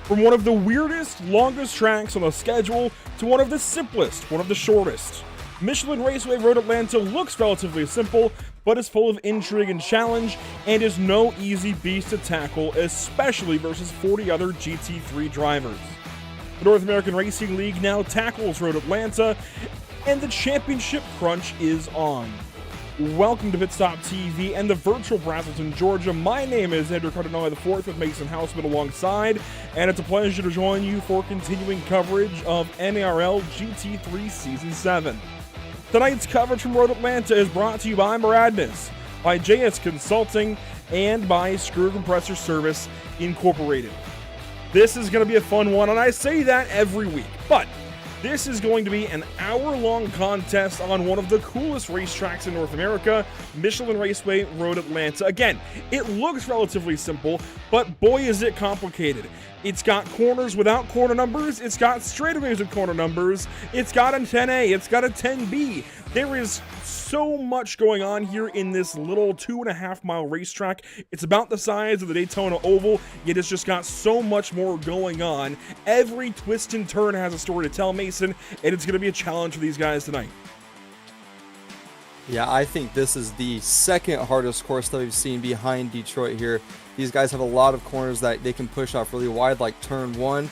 From one of the weirdest, longest tracks on the schedule to one of the simplest, one of the shortest. Michelin Raceway Road Atlanta looks relatively simple, but is full of intrigue and challenge, and is no easy beast to tackle, especially versus 40 other GT3 drivers. The North American Racing League now tackles Road Atlanta, and the championship crunch is on. Welcome to Pitstop TV and the virtual Braselton, Georgia. My name is Andrew Cardinale IV with Mason Houseman alongside, and it's a pleasure to join you for continuing coverage of NARL GT3 Season 7. Tonight's coverage from Road Atlanta is brought to you by Maradness, by JS Consulting, and by Screw Compressor Service Incorporated. This is going to be a fun one, and I say that every week, but this is going to be an hour-long contest on one of the coolest racetracks in North America, Michelin Raceway Road Atlanta. Again, it looks relatively simple, but boy is it complicated. It's got corners without corner numbers, it's got straightaways with corner numbers, it's got a 10A, it's got a 10B. There is so much going on here in this little 2.5 mile racetrack. It's about the size of the Daytona Oval, yet it's just got so much more going on. Every twist and turn has a story to tell, Mason, and it's going to be a challenge for these guys tonight. Yeah, I think this is the second hardest course that we've seen behind Detroit here. These guys have a lot of corners that they can push off really wide, like turn 1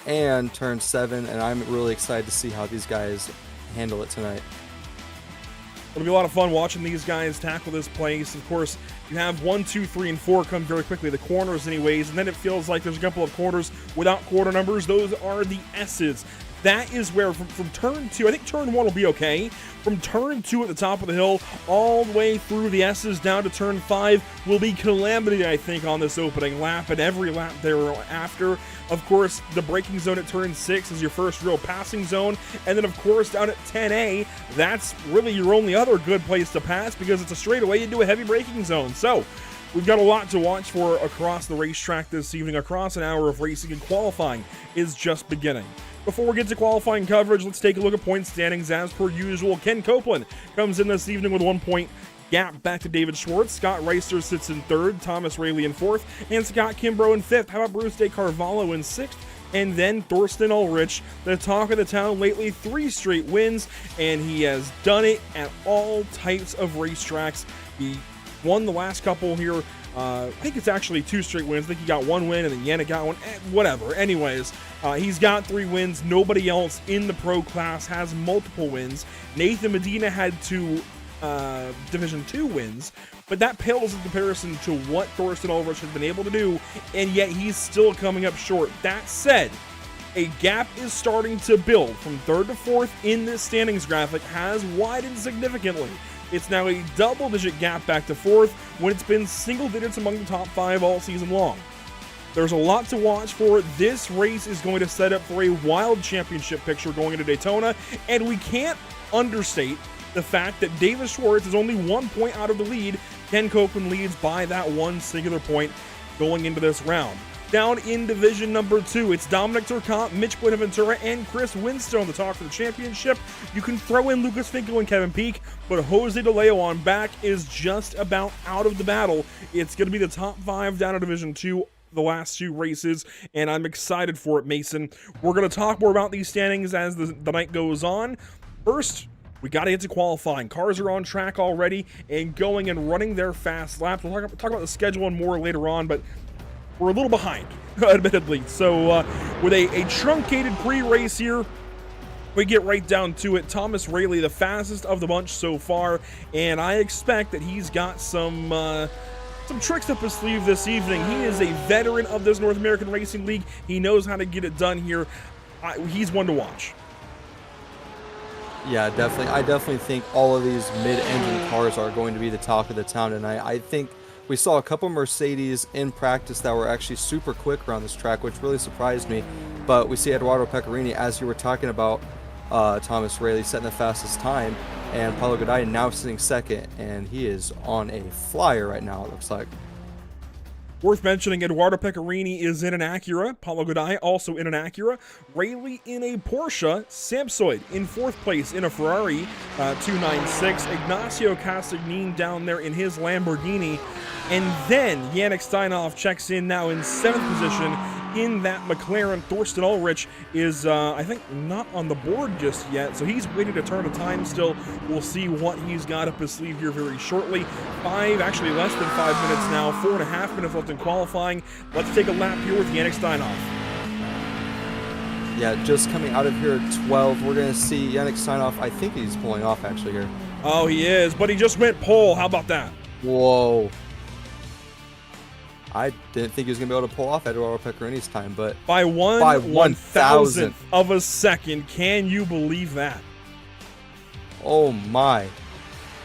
and turn 7, and I'm really excited to see how these guys handle it tonight. It'll be a lot of fun watching these guys tackle this place. Of course, you have 1, 2, 3, and 4 come very quickly, the corners anyways, and then it feels like there's a couple of corners without quarter numbers. Those are the S's. That is where from turn 2, I think turn 1 will be okay. From turn 2 at the top of the hill, all the way through the S's down to turn 5 will be calamity, I think, on this opening lap and every lap thereafter. Of course, the braking zone at turn 6 is your first real passing zone. And then, of course, down at 10A, that's really your only other good place to pass because it's a straightaway into a heavy braking zone. So, we've got a lot to watch for across the racetrack this evening. Across an hour of racing, and qualifying is just beginning. Before we get to qualifying coverage, let's take a look at point standings. As per usual, Ken Copeland comes in this evening with 1 point gap back to David Schwartz. Scott Reister sits in 3rd, Thomas Rayleigh in 4th, and Scott Kimbrough in 5th. How about Bruce De Carvalho in 6th? And then Thorsten Ulrich, the talk of the town lately, 3 straight wins, and he has done it at all types of racetracks. He won the last couple here. I think it's actually 2 straight wins. I think he got 1 win and then Yannick got 1. Whatever. Anyways, he's got 3 wins. Nobody else in the pro class has multiple wins. Nathan Medina had 2 Division 2 wins, but that pales in comparison to what Thorsten Ulrich has been able to do, and yet he's still coming up short. That said, a gap is starting to build from 3rd to 4th in this standings graphic, has widened significantly. It's now a double-digit gap back to 4th when it's been single digits among the top 5 all season long. There's a lot to watch for. This race is going to set up for a wild championship picture going into Daytona, and we can't understate the fact that Davis Schwartz is only 1 point out of the lead. Ken Copeland leads by that one singular point going into this round. Down in division number 2, it's Dominic Turcotte, Mitch Buenaventura, and Chris Winstone to talk for the championship. You can throw in Lucas Finkel and Kevin Peak, but Jose DeLeo on back is just about out of the battle. It's going to be the top 5 down in division 2 the last 2 races, and I'm excited for it, Mason. We're going to talk more about these standings as the night goes on. First, we got to get to qualifying. Cars are on track already and going and running their fast laps. We'll talk about the schedule and more later on, but we're a little behind, admittedly. So with a truncated pre-race here, we get right down to it. Thomas Rayleigh, the fastest of the bunch so far, and I expect that he's got some tricks up his sleeve this evening. He is a veteran of this North American Racing League. He knows how to get it done here. He's one to watch. Yeah, definitely. I definitely think all of these mid-engine cars are going to be the talk of the town tonight. I think we saw a couple Mercedes in practice that were actually super quick around this track, which really surprised me. But we see Edoardo Pecorini, as you were talking about, Thomas Rayleigh setting the fastest time, and Paulo Gaday now sitting 2nd, and he is on a flyer right now, it looks like. Worth mentioning, Edoardo Pecorini is in an Acura, Paulo Gaday also in an Acura, Rayleigh in a Porsche, Samsoid in 4th place in a Ferrari 296, Ignacio Castagnin down there in his Lamborghini, and then Yannick Steinhoff checks in now in 7th position in that McLaren. Thorsten Ulrich is, I think, not on the board just yet, so he's waiting to turn a time still. We'll see what he's got up his sleeve here very shortly. Actually less than 5 minutes now, 4.5 minutes left in qualifying. Let's take a lap here with Yannick Steinhoff. Yeah, just coming out of here at 12, we're going to see Yannick Steinhoff. I think he's pulling off actually here. Oh, he is, but he just went pole. How about that? Whoa. I didn't think he was going to be able to pull off Eduardo Peccarini's time, but by one thousandth of a second. Can you believe that? Oh my.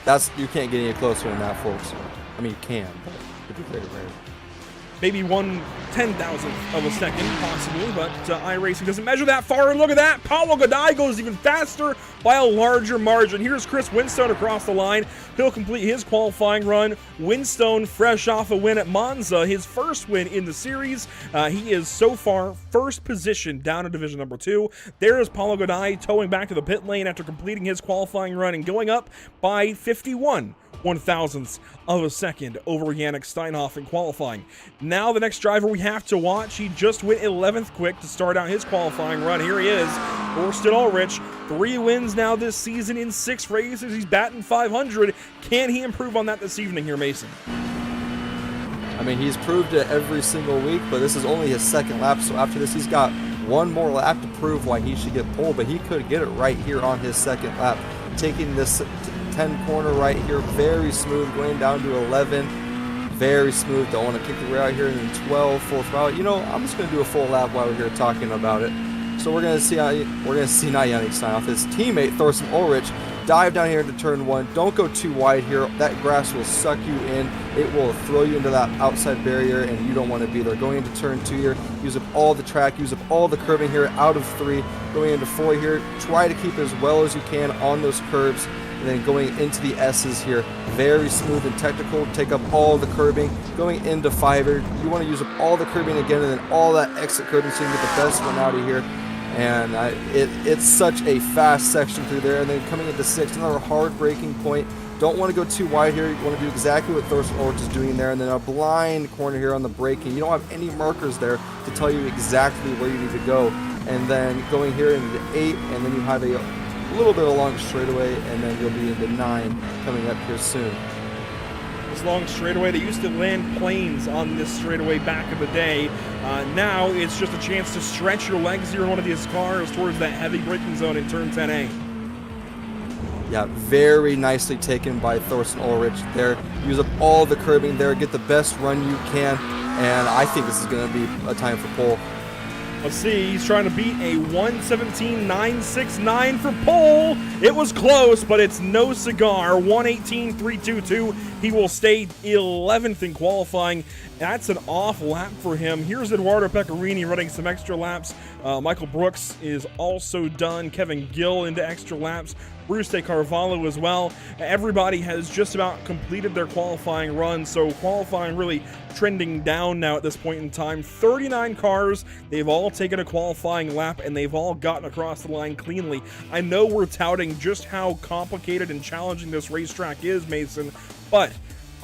You can't get any closer than that, folks. I mean, you can, but it'd be very rare. Maybe 1/10,000th of a second, possibly, but iRacing doesn't measure that far. And look at that, Paulo Goddai goes even faster by a larger margin. Here's Chris Winstone across the line. He'll complete his qualifying run. Winstone, fresh off a win at Monza, his first win in the series. He is so far first position down in Division number 2. There is Paulo Goddai towing back to the pit lane after completing his qualifying run and going up by 51/1000ths of a second over Yannick Steinhoff in qualifying. Now the next driver we have to watch, he just went 11th quick to start out his qualifying run. Here he is, Thorsten Ulrich. 3 wins now this season in 6 races. He's batting 500. Can he improve on that this evening here, Mason? I mean, he's proved it every single week, but this is only his second lap, so after this he's got one more lap to prove why he should get pole, but he could get it right here on his second lap. Taking this 10 corner right here, very smooth, going down to 11, very smooth. Don't want to kick the rear out here, and then 12 full throttle. You know, I'm just going to do a full lap while we're here talking about it. So we're going to see not Yannick Steinhoff, his teammate Thorsten Ulrich dive down here into turn 1. Don't go too wide here. That grass will suck you in. It will throw you into that outside barrier, and you don't want to be there. Going into turn 2 here, use up all the track, use up all the curbing here out of 3. Going into 4 here, try to keep as well as you can on those curbs. And then going into the S's here, very smooth and technical, take up all the curbing. Going into 5 here, you want to use up all the curbing again, and then all that exit curbing so you can get the best one out of here. And it's such a fast section through there. And then coming into 6, another hard braking point. Don't want to go too wide here. You want to do exactly what Thorsten Ulrich is doing there. And then a blind corner here on the braking. You don't have any markers there to tell you exactly where you need to go. And then going here into 8, and then you have a little bit of a long straightaway, and then you'll be into 9 coming up here soon. This long straightaway, they used to land planes on this straightaway back in the day. Now it's just a chance to stretch your legs here in one of these cars towards that heavy braking zone in turn 10A. Yeah, very nicely taken by Thorsten Ulrich there. Use up all the curbing there, get the best run you can, and I think this is going to be a time for pole. Let's see, he's trying to beat a 1:17.969 for pole. It was close, but it's no cigar. 1:18.322. He will stay 11th in qualifying. That's an off lap for him. Here's Eduardo Peccarini running some extra laps. Michael Brooks is also done. Kevin Gill into extra laps. Bruce De Carvalho as well. Everybody has just about completed their qualifying run, so qualifying really trending down now at this point in time. 39 cars, they've all taken a qualifying lap, and they've all gotten across the line cleanly. I know we're touting just how complicated and challenging this racetrack is, Mason, but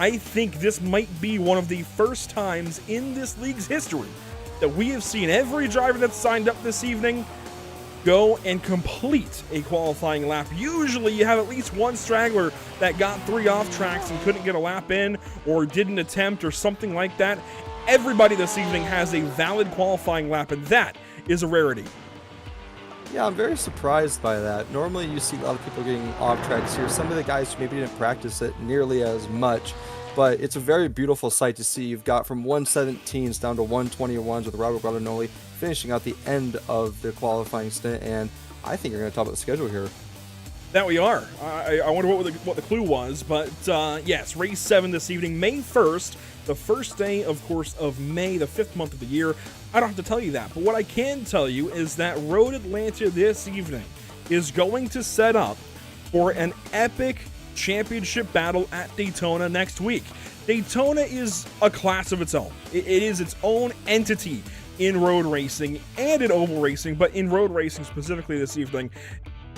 I think this might be one of the first times in this league's history that we have seen every driver that's signed up this evening go and complete a qualifying lap. Usually you have at least one straggler that got 3 off tracks and couldn't get a lap in or didn't attempt or something like that. Everybody this evening has a valid qualifying lap, and that is a rarity. Yeah, I'm very surprised by that. Normally you see a lot of people getting off tracks here. Some of the guys maybe didn't practice it nearly as much, but it's a very beautiful sight to see. You've got from 117s down to 121s with Robert Guadagnoli finishing out the end of the qualifying stint, and I think you're going to top of the schedule here. That we are. I wonder what the clue was, but yes, race 7 this evening, May 1st, the first day, of course, of May, the 5th month of the year. I don't have to tell you that, but what I can tell you is that Road Atlanta this evening is going to set up for an epic championship battle at Daytona next week. Daytona is a class of its own. It is its own entity in road racing and in oval racing, but in road racing specifically this evening,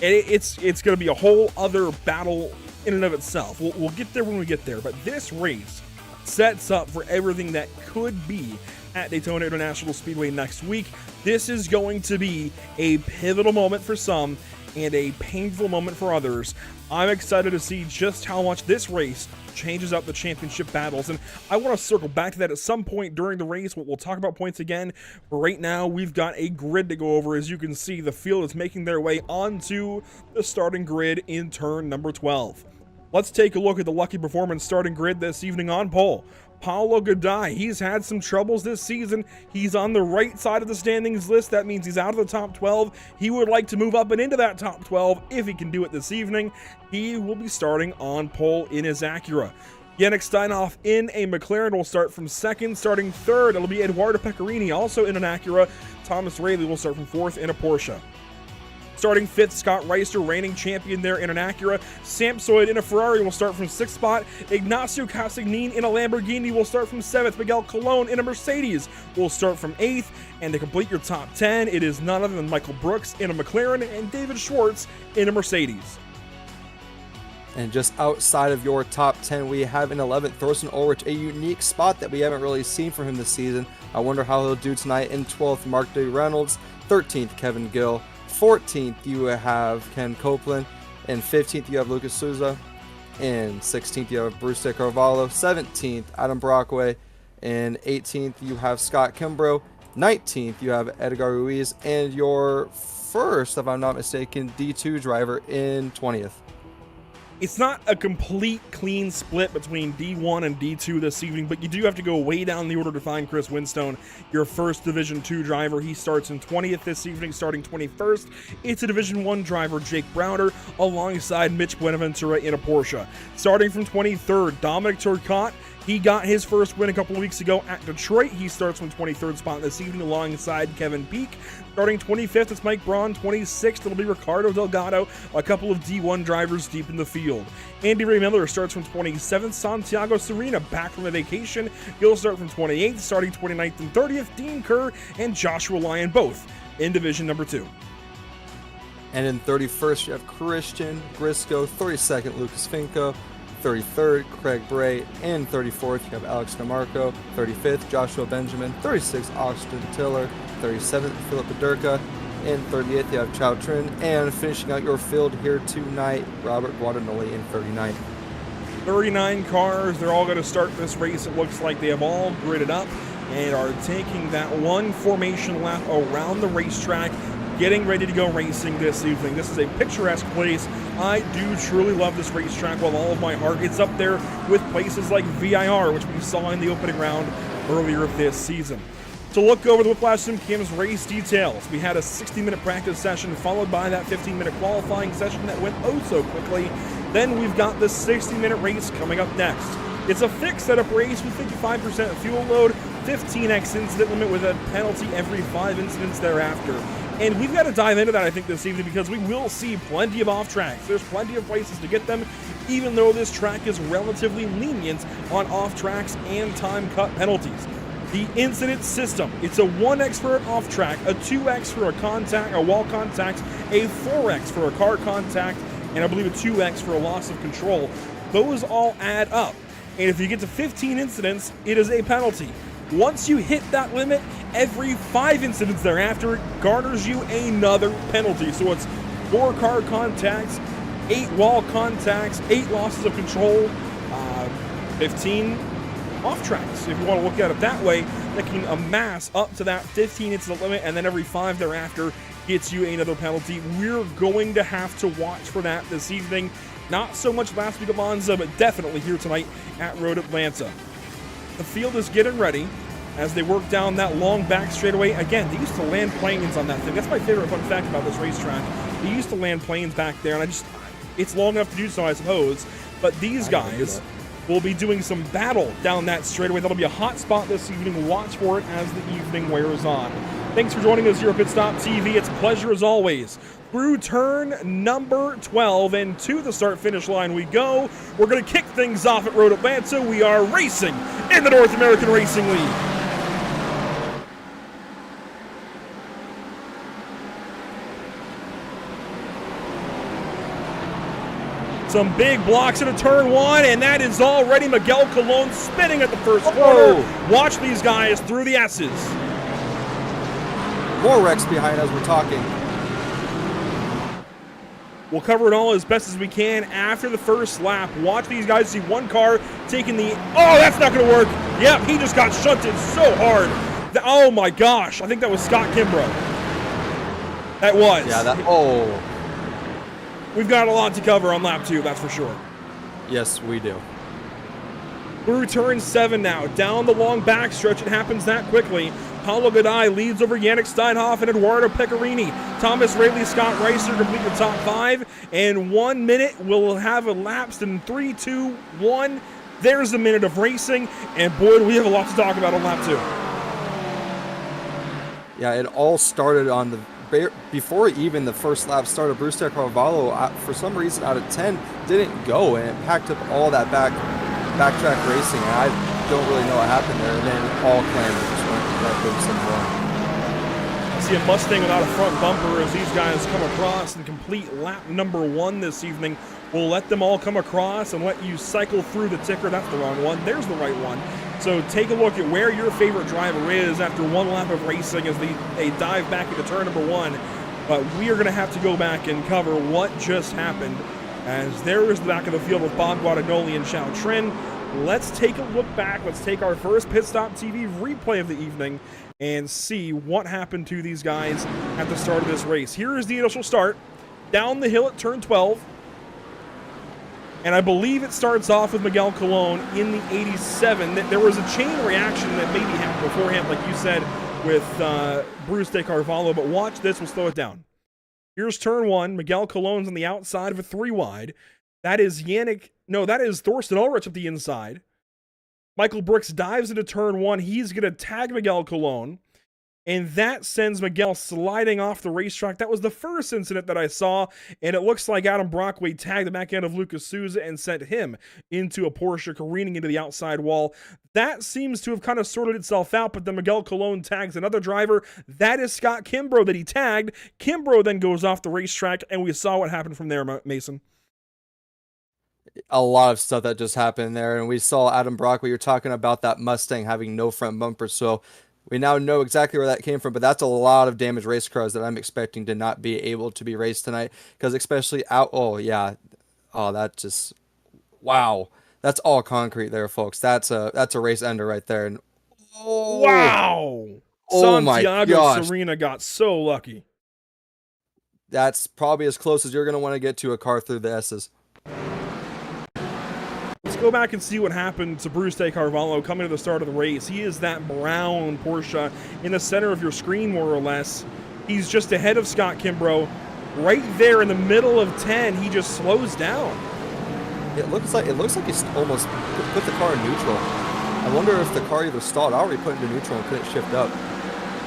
it's going to be a whole other battle in and of itself. We'll get there when we get there, but this race sets up for everything that could be at Daytona International Speedway next week. This is going to be a pivotal moment for some and a painful moment for others. I'm excited to see just how much this race changes up the championship battles, and I want to circle back to that at some point during the race. We'll talk about points again, but right now we've got a grid to go over. As you can see, the field is making their way onto the starting grid in turn number 12. Let's take a look at the Lucky Performance starting grid this evening. On pole, Paulo Gaday. He's had some troubles this season. He's on the right side of the standings list. That means he's out of the top 12. He would like to move up and into that top 12 if he can do it this evening. He will be starting on pole in his Acura. Yannick Steinhoff in a McLaren will start from second. Starting third, it'll be Eduardo Pecorini, also in an Acura. Thomas Raley will start from fourth in a Porsche. Starting fifth, Scott Reister, reigning champion there in an Acura. Samsoid in a Ferrari will start from sixth spot. Ignacio Casagnin in a Lamborghini will start from seventh. Miguel Colon in a Mercedes will start from eighth. And to complete your top 10, it is none other than Michael Brooks in a McLaren and David Schwartz in a Mercedes. And just outside of your top 10, we have in 11th, Thorsten Ulrich, a unique spot that we haven't really seen from him this season. I wonder how he'll do tonight. In 12th, Mark D. Reynolds. 13th, Kevin Gill. 14th, you have Ken Copeland. In 15th, you have Lucas Souza. In 16th, you have Bruce De Carvalho. 17th, Adam Brockway. In 18th, you have Scott Kimbrough. 19th, you have Edgar Ruiz. And your first, if I'm not mistaken, D2 driver in 20th. It's not a complete clean split between D1 and D2 this evening, but you do have to go way down the order to find Chris Winstone, your first Division 2 driver. He starts in 20th this evening, starting 21st. It's a Division 1 driver, Jake Browner, alongside Mitch Buenaventura in a Porsche. Starting from 23rd, Dominic Turcotte. He got his first win a couple of weeks ago at Detroit. He starts from 23rd spot this evening alongside Kevin Peake. Starting 25th, it's Mike Braun. 26th, it'll be Ricardo Delgado, a couple of D1 drivers deep in the field. Andy Ray Miller starts from 27th. Santiago Serena back from a vacation. He'll start from 28th, starting 29th and 30th. Dean Kerr and Joshua Lyon both in Division number 2. And in 31st, you have Christian Briscoe. 32nd, Lucas Finco. 33rd, Craig Bray. And 34th, you have Alex DeMarco. 35th, Joshua Benjamin. 36th, Austin Tiller. 37th, Philip Bedurka. And 38th, you have Chao Trin. And finishing out your field here tonight, Robert Guadagnoli in 39th. 39 cars. They're all going to start this race. It looks like they have all gridded up and are taking that one formation lap around the racetrack, getting ready to go racing this evening. This is a picturesque place. I do truly love this racetrack with all of my heart. It's up there with places like VIR, which we saw in the opening round earlier this season. To look over the Whiplash SimCam's race details, we had a 60-minute practice session followed by that 15-minute qualifying session that went oh so quickly. Then we've got the 60-minute race coming up next. It's a fixed setup race with 55% fuel load, 15x incident limit with a penalty every 5 incidents thereafter. And we've got to dive into that, I think, this evening because we will see plenty of off-tracks. There's plenty of places to get them, even though this track is relatively lenient on off-tracks and time-cut penalties. The incident system, it's a 1x for an off-track, a 2x for a contact, a wall contact, a 4x for a car contact, and I believe a 2x for a loss of control. Those all add up. And if you get to 15 incidents, it is a penalty. Once you hit that limit, every 5 incidents thereafter garners you another penalty. So it's 4 car contacts, 8 wall contacts, 8 losses of control, 15 off tracks. If you want to look at it that way, that can amass up to that 15 incident limit, and then every 5 thereafter gets you another penalty. We're going to have to watch for that this evening. Not so much last week at Monza, but definitely here tonight at Road Atlanta. The field is getting ready as they work down that long back straightaway. Again, they used to land planes on that thing. That's my favorite fun fact about this racetrack. They used to land planes back there, and it's long enough to do so, I suppose. But these guys will be doing some battle down that straightaway. That'll be a hot spot this evening. Watch for it as the evening wears on. Thanks for joining us here at Pit Stop TV. It's a pleasure as always. Through turn number 12 and to the start-finish line we go. We're going to kick things off at Road Atlanta. We are racing in the North American Racing League. Some big blocks into turn one, and that is already Miguel Colon spinning at the first corner. Watch these guys through the S's. More wrecks behind us, we're talking. We'll cover it all as best as we can after the first lap. Watch these guys. See one car taking the... Oh, that's not going to work. Yep, he just got shunted so hard. Oh, my gosh. I think that was Scott Kimbrough. That was. Yeah, that... Oh. We've got a lot to cover on lap 2, that's for sure. Yes, we do. Through turn 7 now. Down the long backstretch. It happens that quickly. Paulo Gadai leads over Yannick Steinhoff and Eduardo Pecorini. Thomas Rayleigh, Scott Reiser complete the top 5. And 1 minute will have elapsed in 3, 2, 1. There's a minute of racing. And boy, do we have a lot to talk about on lap 2. Yeah, it all started on the... Before even the first lap started, Brewster Carvalho, for some reason out of 10, didn't go, and it packed up all that backtrack racing. And I don't really know what happened there. And then all claimed it just went that big somewhere. I see a Mustang without a front bumper as these guys come across and complete lap number 1 this evening. We'll let them all come across and let you cycle through the ticker. That's the wrong one. There's the right one. So take a look at where your favorite driver is after 1 lap of racing as they dive back into turn number 1. But we are going to have to go back and cover what just happened as there is the back of the field with Bob Guadagnoli and Xiao Trin. Let's take a look back. Let's take our first Pit Stop TV replay of the evening and see what happened to these guys at the start of this race. Here is the initial start. Down the hill at turn 12. And I believe it starts off with Miguel Colon in the 87. There was a chain reaction that maybe happened beforehand, like you said, with Bruce de Carvalho. But watch this. We'll slow it down. Here's turn 1. Miguel Colon's on the outside of a 3 wide. That is Thorsten Ulrich up the inside. Michael Brooks dives into turn 1. He's going to tag Miguel Colon. And that sends Miguel sliding off the racetrack. That was the first incident that I saw, and it looks like Adam Brockway tagged the back end of Lucas Souza and sent him into a Porsche careening into the outside wall. That seems to have kind of sorted itself out, but then Miguel Colon tags another driver. That is Scott Kimbrough that he tagged. Kimbrough then goes off the racetrack, and we saw what happened from there, Mason. A lot of stuff that just happened there, and we saw Adam Brockway. You're talking about that Mustang having no front bumper, so... We now know exactly where that came from, but that's a lot of damaged race cars that I'm expecting to not be able to be raced tonight. Because especially out, that just, wow, that's all concrete there, folks. That's a race ender right there. And wow, Santiago Serena got so lucky. That's probably as close as you're going to want to get to a car through the S's. Let's go back and see what happened to Bruce de Carvalho coming to the start of the race. He is that brown Porsche in the center of your screen, more or less. He's just ahead of Scott Kimbrough. Right there in the middle of 10, he just slows down. It looks like he's almost put the car in neutral. I wonder if the car either stalled out or he put it into neutral and couldn't shift up.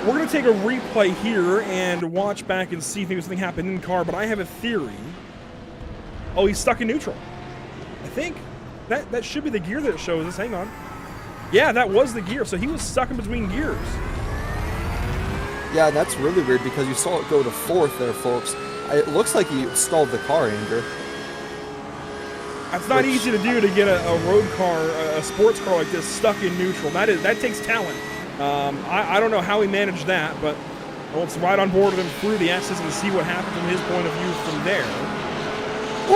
We're going to take a replay here and watch back and see if maybe something happened in the car, but I have a theory. Oh, he's stuck in neutral. I think. That should be the gear that it shows us. Hang on. Yeah, that was the gear. So he was stuck in between gears. Yeah, that's really weird because you saw it go to 4th there, folks. It looks like he stalled the car, Andrew. That's not easy to do, to get a road car, a sports car like this stuck in neutral. That takes talent. I don't know how he managed that, but let's ride on board with him through the S's and see what happened from his point of view from there.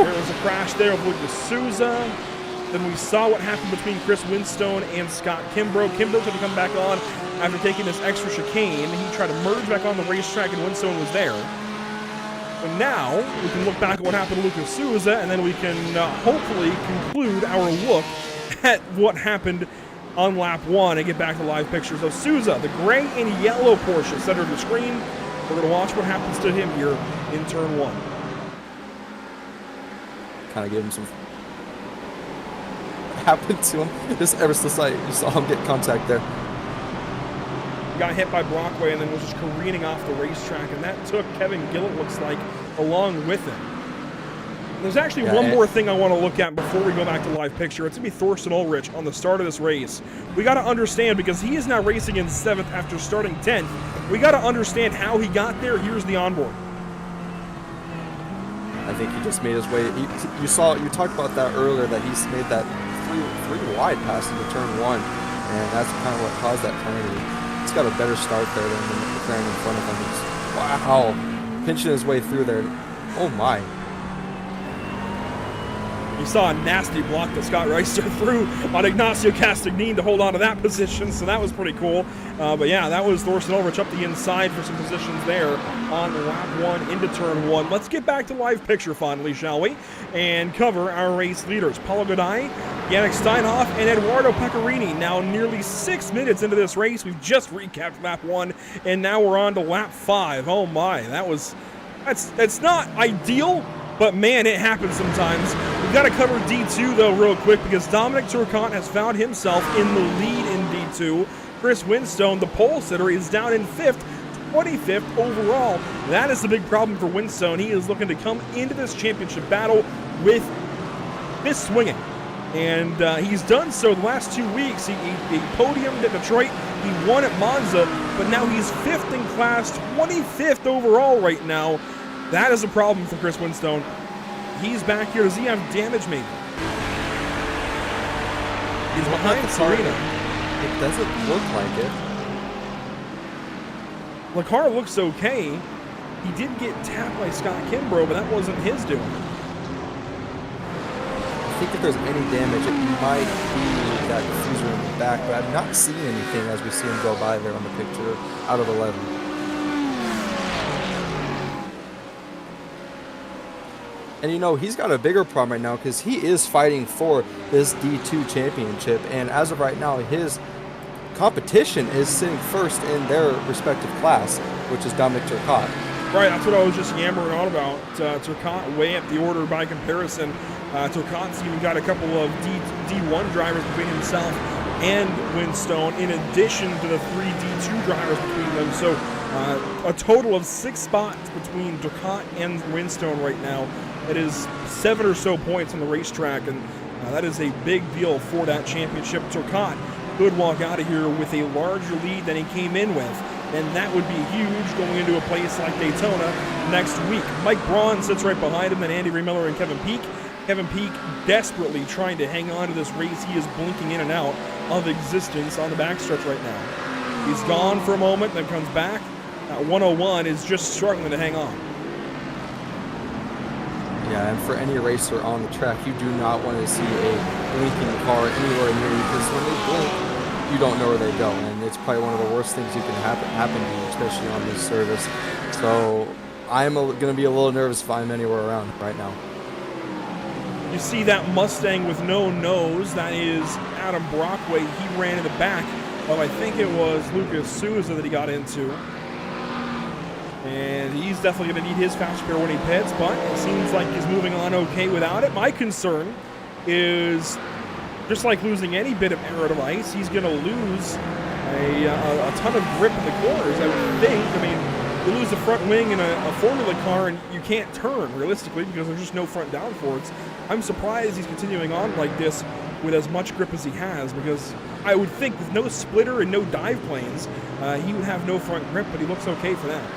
There was a crash there with Lucas Souza. Then we saw what happened between Chris Winstone and Scott Kimbrough. Kimbrough tried to come back on after taking this extra chicane. He tried to merge back on the racetrack, and Winstone was there. And now we can look back at what happened to Lucas Souza, and then we can hopefully conclude our look at what happened on lap 1 and get back to live pictures of Souza, the gray and yellow Porsche center of the screen. We're going to watch what happens to him here in turn 1. Kind of give him some... happened to him just ever since you saw him get contact there. Got hit by Brockway and then was just careening off the racetrack, and that took Kevin Gillett, looks like, along with him. There's actually one more thing I want to look at before we go back to live picture. It's going to be Thorsten Ulrich on the start of this race. We got to understand, because he is now racing in 7th after starting 10th, we got to understand how he got there. Here's the onboard. I think he just made his way. You talked about that earlier, that he's made that three wide pass into turn 1, and that's kind of what caused that penalty. He's got a better start there than the McLaren in front of him. He's, wow, pinching his way through there. Oh my. You saw a nasty block that Scott Reister threw on Ignacio Castagnin to hold on to that position, so that was pretty cool. But yeah, that was Thorsten Ulrich up the inside for some positions there on lap 1 into turn 1. Let's get back to live picture finally, shall we? And cover our race leaders. Paulo Godai, Yannick Steinhoff, and Eduardo Pecorini. Now nearly 6 minutes into this race. We've just recapped lap 1, and now we're on to lap 5. Oh my, that's not ideal, but man, it happens sometimes. We've got to cover D2 though real quick, because Dominic Turcotte has found himself in the lead in D2. Chris Winstone, the pole sitter, is down in 5th, 25th overall. That is the big problem for Winstone. He is looking to come into this championship battle with this swinging. And he's done so the last 2 weeks. He podiumed at Detroit, he won at Monza, but now he's 5th in class, 25th overall right now. That is a problem for Chris Winstone. He's back here. Does he have damage maybe? He's behind Serena. It doesn't look like it. Lacar looks okay. He did get tapped by Scott Kimbrough, but that wasn't his doing. I think if there's any damage, it might be that diffuser in the back, but I'm not seeing anything as we see him go by there on the picture out of 11. And you know, he's got a bigger problem right now because he is fighting for this D2 championship, and as of right now, his competition is sitting first in their respective class, which is Dominic Turcotte. Right, that's what I was just yammering on about. Turcotte way up the order by comparison. Turcotte's even got a couple of D1 drivers between himself and Winstone, in addition to the 3 D2 drivers between them. So a total of 6 spots between Turcotte and Winstone right now. It is 7 or so points on the racetrack, and that is a big deal for that championship. Turcotte could walk out of here with a larger lead than he came in with, and that would be huge going into a place like Daytona next week. Mike Braun sits right behind him, then Andy Remiller and Kevin Peake. Kevin Peake desperately trying to hang on to this race. He is blinking in and out of existence on the backstretch right now. He's gone for a moment, then comes back. 101 is just struggling to hang on. Yeah, and for any racer on the track, you do not want to see a blinking car anywhere near you, because when they blink, you don't know where they go, and it's probably one of the worst things you can happen to you, especially on this service. So I'm going to be a little nervous if I'm anywhere around right now. You see that Mustang with no nose, that is Adam Brockway. He ran in the back of, I think it was Lucas Souza that he got into. And he's definitely going to need his fast repair when he pits, but it seems like he's moving on okay without it. My concern is, just like losing any bit of aero device, he's going to lose a ton of grip in the corners, I would think. I mean, you lose the front wing in a Formula car and you can't turn, realistically, because there's just no front downforce. I'm surprised he's continuing on like this with as much grip as he has, because I would think with no splitter and no dive planes, he would have no front grip, but he looks okay for that.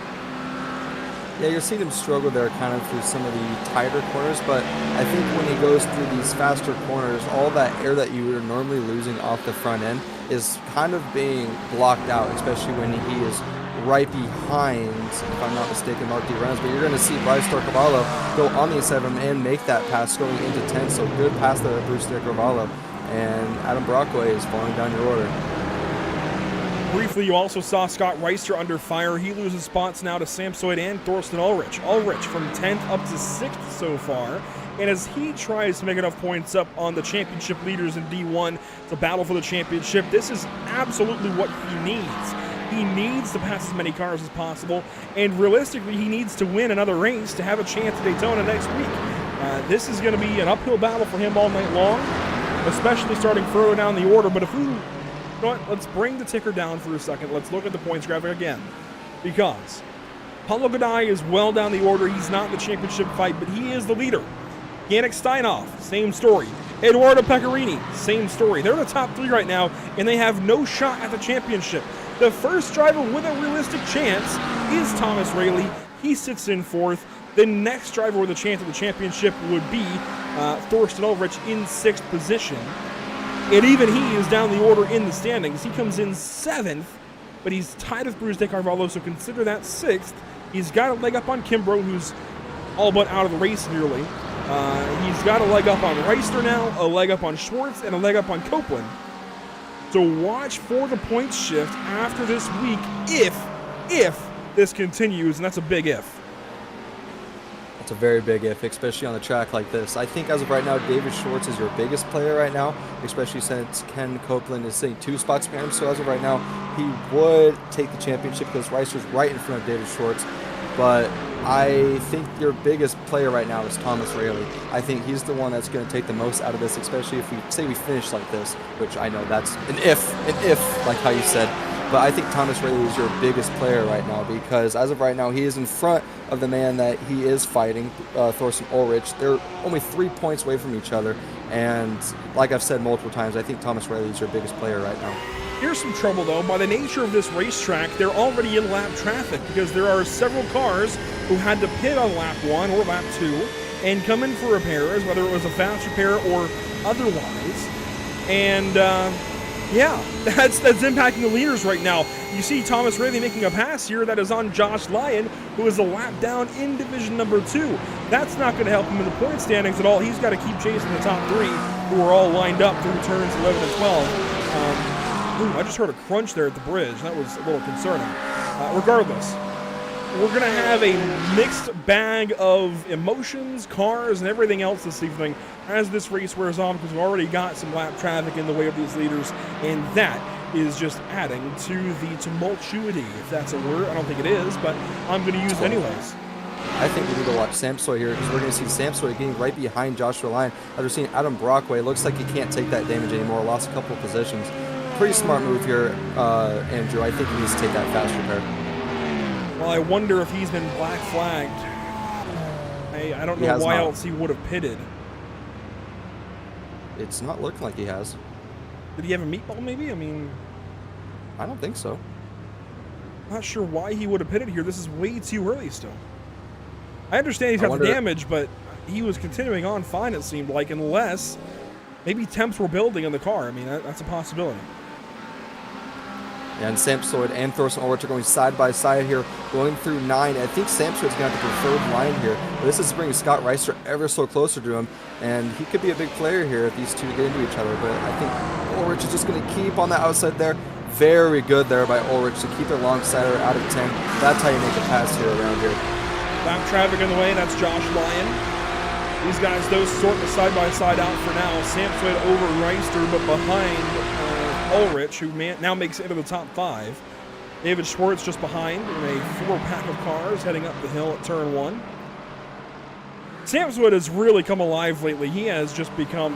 Yeah, you're seeing him struggle there kind of through some of the tighter corners, but I think when he goes through these faster corners, all that air that you are normally losing off the front end is kind of being blocked out, especially when he is right behind, if I'm not mistaken, Mark D. Reynolds. But you're going to see Bryce Cavallo go on the inside of him and make that pass going into 10th. So good pass there to Bruce Cavallo. And Adam Brockway is falling down your order. Briefly, you also saw Scott Reister under fire. He loses spots now to Sam Soyd and Thorsten Ulrich. Ulrich from 10th up to 6th so far. And as he tries to make enough points up on the championship leaders in D1 to battle for the championship, this is absolutely what he needs. He needs to pass as many cars as possible, and realistically, he needs to win another race to have a chance at Daytona next week. This is going to be an uphill battle for him all night long, especially starting further down the order. But if we... You know what? Let's bring the ticker down for a second. Let's look at the points graphic again, because Paulo Godai is well down the order. He's not in the championship fight, but he is the leader. Yannick Steinhoff, same story. Eduardo Pecorini, same story. They're the top 3 right now, and they have no shot at the championship. The first driver with a realistic chance is Thomas Rayleigh. He sits in 4th. The next driver with a chance at the championship would be Thorsten Ulrich in 6th position. And even he is down the order in the standings. He comes in 7th, but he's tied with Bruce de Carvalho, so consider that 6th. He's got a leg up on Kimbrough, who's all but out of the race nearly. He's got a leg up on Reister now, a leg up on Schwartz, and a leg up on Copeland. So watch for the points shift after this week if this continues, and that's a big if. It's a very big if, especially on a track like this. I think as of right now, David Schwartz is your biggest player right now, especially since Ken Copeland is sitting 2 spots behind him. So as of right now, he would take the championship because Reister's right in front of David Schwartz. But I think your biggest player right now is Thomas Rayleigh. I think he's the one that's going to take the most out of this, especially if we say we finish like this, which I know that's an if, like how you said. But I think Thomas Rayleigh is your biggest player right now because as of right now, he is in front of the man that he is fighting, Thorsten Ulrich. They're only 3 points away from each other. And like I've said multiple times, I think Thomas Rayleigh is your biggest player right now. Here's some trouble, though. By the nature of this racetrack, they're already in lap traffic because there are several cars who had to pit on lap 1 or lap 2 and come in for repairs, whether it was a fast repair or otherwise. And yeah, that's impacting the leaders right now. You see Thomas Rayleigh making a pass here that is on Josh Lyon, who is a lap down in division number 2. That's not going to help him in the point standings at all. He's got to keep chasing the top 3, who are all lined up through turns 11 and 12. I just heard a crunch there at the bridge. That was a little concerning. Regardless, we're going to have a mixed bag of emotions, cars, and everything else this evening as this race wears on because we've already got some lap traffic in the way of these leaders, and that is just adding to the tumultuity, if that's a word. I don't think it is, but I'm going to use it anyways. I think we need to watch Samsoy here because we're going to see Samsoy getting right behind Joshua Lyon. As we're seeing Adam Brockway, looks like he can't take that damage anymore, lost a couple of positions. Pretty smart move here, Andrew. I think he needs to take that fast repair. Well, I wonder if he's been black flagged. I don't know why else he would have pitted. It's not looking like he has. Did he have a meatball maybe? I mean, I don't think so. Not sure why he would have pitted here. This is way too early still. I understand he's got the damage, but he was continuing on fine, it seemed like, unless maybe temps were building in the car. I mean, that's a possibility. And Samsoid and Thorsten Ulrich are going side by side here, going through 9. I think Samsoid's going to have the preferred line here. But this is bringing Scott Reister ever so closer to him. And he could be a big player here if these two get into each other. But I think Ulrich is just going to keep on the outside there. Very good there by Ulrich to keep it alongside her out of 10. That's how you make a pass here around here. Lap traffic in the way. That's Josh Lyon. These guys, those sort the side-by-side out for now. Samsoid over Reister, but behind Ulrich, who now makes it into the top 5. David Schwartz just behind in a 4-pack of cars heading up the hill at turn 1. Samsoid has really come alive lately. He has just become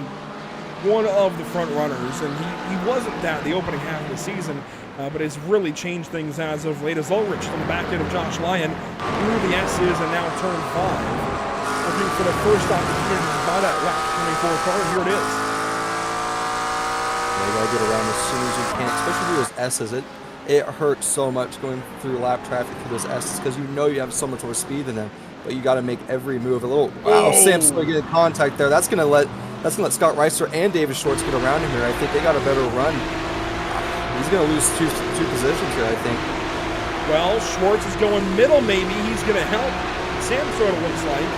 one of the front runners, and he wasn't that the opening half of the season, but has really changed things as of late as Ulrich on the back end of Josh Lyon through the S's and now turn 5. Looking for the first opportunity to buy that lap 24 car, and here it is. You gotta get around as soon as you can, especially through those S's. It hurts so much going through lap traffic through those S's because you know you have so much more speed than them, but you got to make every move. Wow, Sam's going to get in contact there. That's gonna let Scott Reister and David Schwartz get around him here. I think they got a better run. He's gonna lose two positions here, I think. Well, Schwartz is going middle. Maybe he's gonna help Samsoid, it looks like.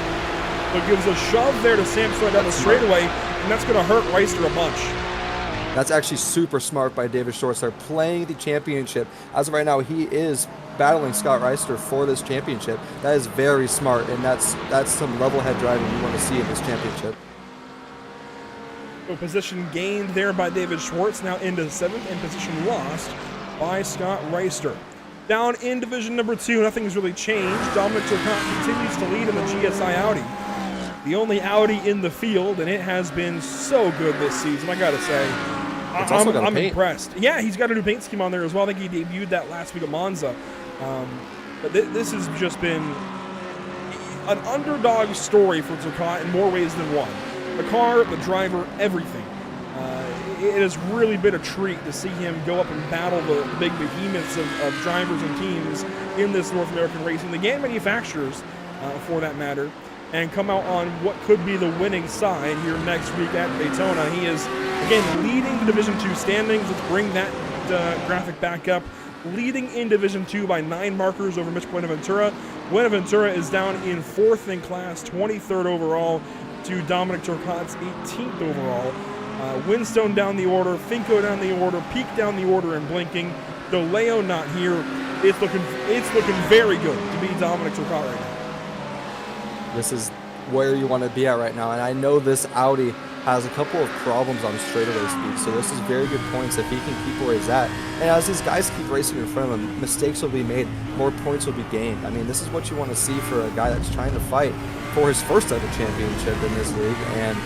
But gives a shove there to Samsoid down the straightaway, and that's gonna hurt Reister a bunch. That's actually super smart by David Schwartz. They're playing the championship. As of right now, he is battling Scott Reister for this championship. That is very smart, and that's some level head driving you want to see in this championship. So position gained there by David Schwartz, now into 7th, and position lost by Scott Reister. Down in division number 2, nothing's really changed. Dominic Turcotte continues to lead in the GSI Audi. The only Audi in the field, and it has been so good this season, I gotta say. I'm impressed. Yeah, he's got a new paint scheme on there as well. I think he debuted that last week at Monza. But this has just been an underdog story for Turcotte in more ways than one. The car, the driver, everything. It has really been a treat to see him go up and battle the big behemoths of drivers and teams in this North American racing. The GAN manufacturers for that matter, and come out on what could be the winning side here next week at Daytona. He is, again, leading the Division II standings. Let's bring that graphic back up. Leading in Division II by 9 markers over Mitch Buenaventura. Buenaventura is down in 4th in class, 23rd overall, to Dominic Turcotte's 18th overall. Winstone down the order, Finko down the order, Peak down the order, and blinking. DeLeo not here. It's looking very good to be Dominic Turcotte right now. This is where you want to be at right now, and I know this Audi has a couple of problems on straightaway speed, so this is very good points if he can keep where he's at. And as these guys keep racing in front of him, mistakes will be made, more points will be gained. I mean, this is what you want to see for a guy that's trying to fight for his first ever championship in this league. And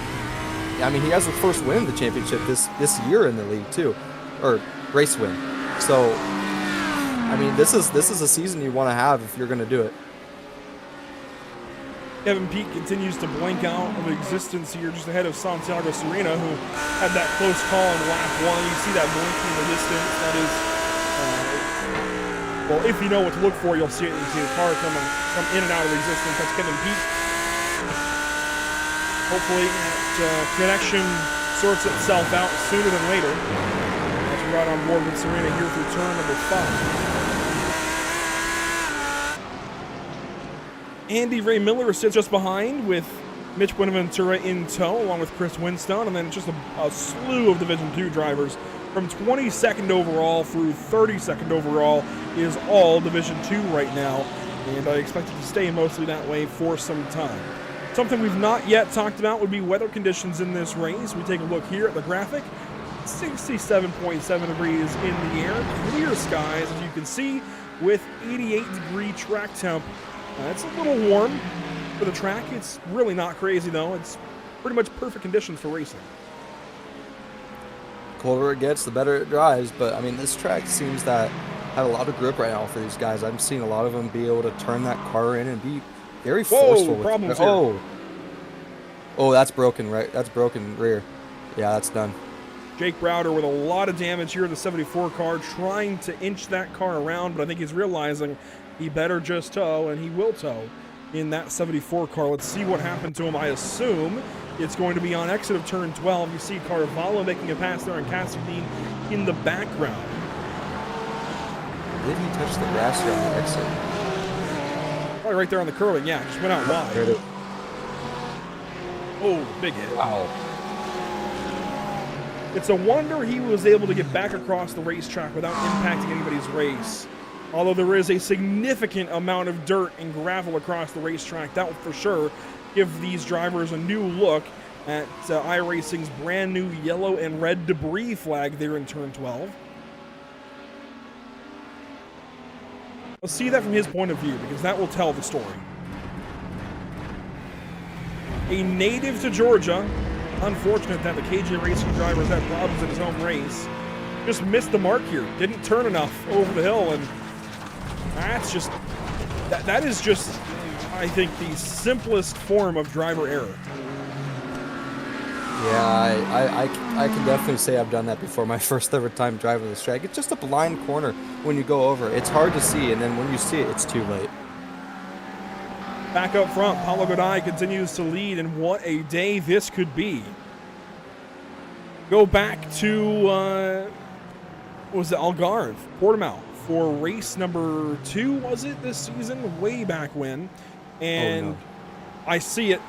I mean, he has the first win of the championship this year in the league too, or race win. So I mean, this is a season you want to have if you're going to do it. Kevin Peak continues to blink out of existence here just ahead of Santiago Serena, who had that close call in lap 1. You see that blinking in the distance. That is, well, if you know what to look for, you'll see it. You see the car come in and out of existence. That's Kevin Peak. Hopefully that connection sorts itself out sooner than later. As we ride on board with Serena here through turn number 5. Andy Ray Miller sits just behind with Mitch Buenaventura in tow, along with Chris Winstone, and then just a slew of Division II drivers from 22nd overall through 32nd overall is all Division II right now, and I expect it to stay mostly that way for some time. Something we've not yet talked about would be weather conditions in this race. We take a look here at the graphic. 67.7 degrees in the air, clear skies, as you can see, with 88-degree track temp. It's a little warm for the track. It's really not crazy, though. It's pretty much perfect conditions for racing. Colder it gets, the better it drives. But, I mean, this track seems that have a lot of grip right now for these guys. I'm seeing a lot of them be able to turn that car in and be very forceful. Problems here. Oh, that's broken, right? That's broken rear. Yeah, that's done. Jake Browder with a lot of damage here in the 74 car, trying to inch that car around, but I think he's realizing he better just tow, and he will tow in that 74 car. Let's see what happened to him. I assume it's going to be on exit of turn 12. You see Carvalho making a pass there on Cassadine in the background. Did he touch the grass here on the exit? Probably right there on the curling. Yeah, just went out wide. There it is. Oh, big hit. Wow. It's a wonder he was able to get back across the racetrack without impacting anybody's race. Although there is a significant amount of dirt and gravel across the racetrack, that will for sure give these drivers a new look at iRacing's brand new yellow and red debris flag there in turn 12. Let's see that from his point of view, because that will tell the story. A native to Georgia, unfortunate that the KJ Racing drivers had problems in his home race, just missed the mark here, didn't turn enough over the hill, and that's just, that is just, I think, the simplest form of driver error. Yeah, I can definitely say I've done that before. My first ever time driving this track. It's just a blind corner when you go over. It's hard to see, and then when you see it, it's too late. Back up front, Paulo Goday continues to lead, and what a day this could be. Go back to, what was it, Algarve, Portimao, for race number 2, was it, this season? Way back when. And no. I see it,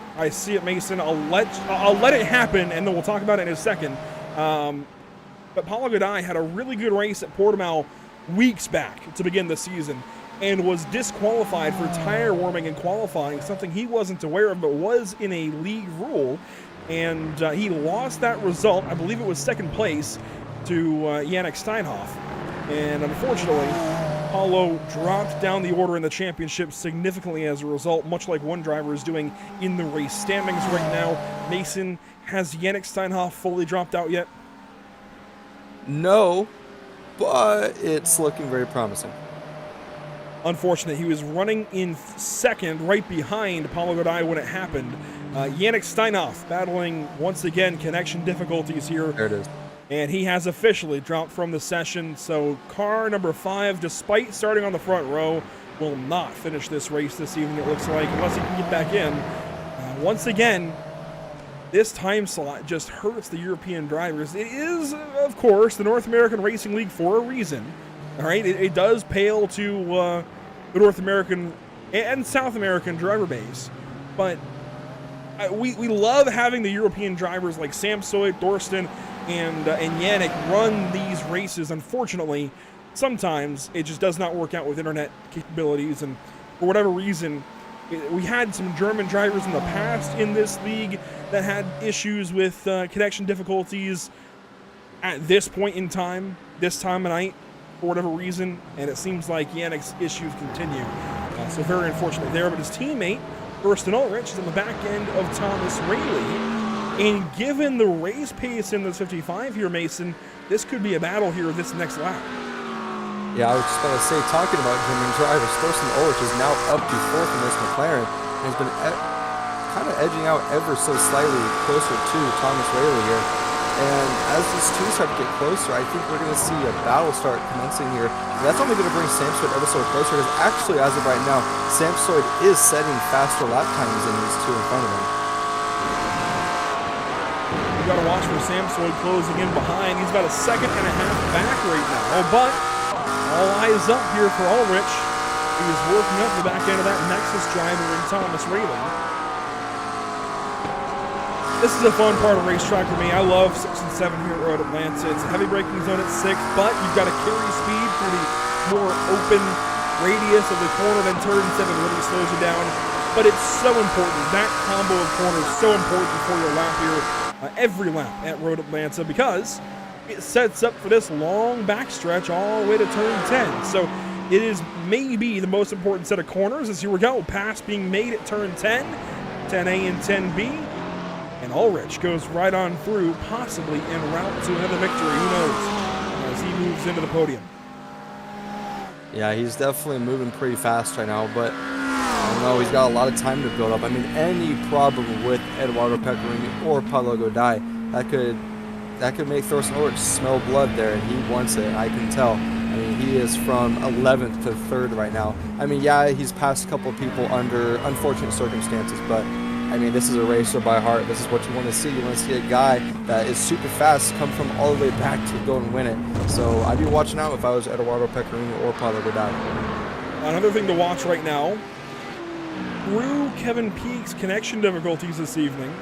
Mason. I'll let it happen, and then we'll talk about it in a second. But Paulo Goday had a really good race at Portimao weeks back to begin the season, and was disqualified for tire warming and qualifying, something he wasn't aware of, but was in a league rule. And he lost that result. I believe it was second place to Yannick Steinhoff. And unfortunately, Paulo dropped down the order in the championship significantly as a result, much like one driver is doing in the race standings right now. Mason, has Yannick Steinhoff fully dropped out yet? No, but it's looking very promising. Unfortunate. He was running in second, right behind Paulo Goday when it happened. Yannick Steinhoff battling, once again, connection difficulties here. There it is. And he has officially dropped from the session. So car number 5, despite starting on the front row, will not finish this race this evening, it looks like, unless he can get back in. Once again, this time slot just hurts the European drivers. It is, of course, the North American Racing League for a reason. All right, it does pale to the North American and South American driver base, but we love having the European drivers like Samsoid, Thorsten, and Yannick run these races. Unfortunately, sometimes it just does not work out with internet capabilities, and for whatever reason, we had some German drivers in the past in this league that had issues with connection difficulties at this point in time, this time of night, for whatever reason, and it seems like Yannick's issues continue. So very unfortunate there, but his teammate, Thorsten Ulrich, is on the back end of Thomas Rayleigh, and given the race pace in this 55 here, Mason, this could be a battle here this next lap. Yeah, I was just going to say, talking about German drivers, Thorsten Ulrich is now up to 4th in this McLaren, and has been kind of edging out ever so slightly closer to Thomas Rayleigh here. And as these two start to get closer, I think we're going to see a battle start commencing here. And that's only going to bring Samsoid ever so closer, because actually, as of right now, Samsoid is setting faster lap times than these two in front of him. We've got to watch for Samsoid closing in behind. He's about a second and a half back right now. Oh, but all eyes up here for Ulrich. He is working up the back end of that Nexus driver in Thomas Rayleigh. This is a fun part of racetrack for me. I love 6 and 7 here at Road Atlanta. It's a heavy braking zone at 6, but you've got to carry speed for the more open radius of the corner. Then turn 7 really slows you down. But it's so important. That combo of corners is so important for your lap here, every lap at Road Atlanta, because it sets up for this long backstretch all the way to turn 10. So it is maybe the most important set of corners, as here we go. Pass being made at turn 10, 10A and 10B. And Ulrich goes right on through, possibly en route to another victory. Who knows? As he moves into the podium. Yeah, he's definitely moving pretty fast right now, but I don't know, he's got a lot of time to build up. I mean, any problem with Eduardo Pecorini or Paulo Godai, that could make Thorsten Ulrich smell blood there, and he wants it, I can tell. I mean, he is from 11th to 3rd right now. I mean, yeah, he's passed a couple of people under unfortunate circumstances, but I mean, this is a racer by heart. This is what you want to see. You want to see a guy that is super fast come from all the way back to go and win it. So I'd be watching out if I was Eduardo Pecorini or Paulo Godai. Another thing to watch right now, through Kevin Peake's connection difficulties this evening,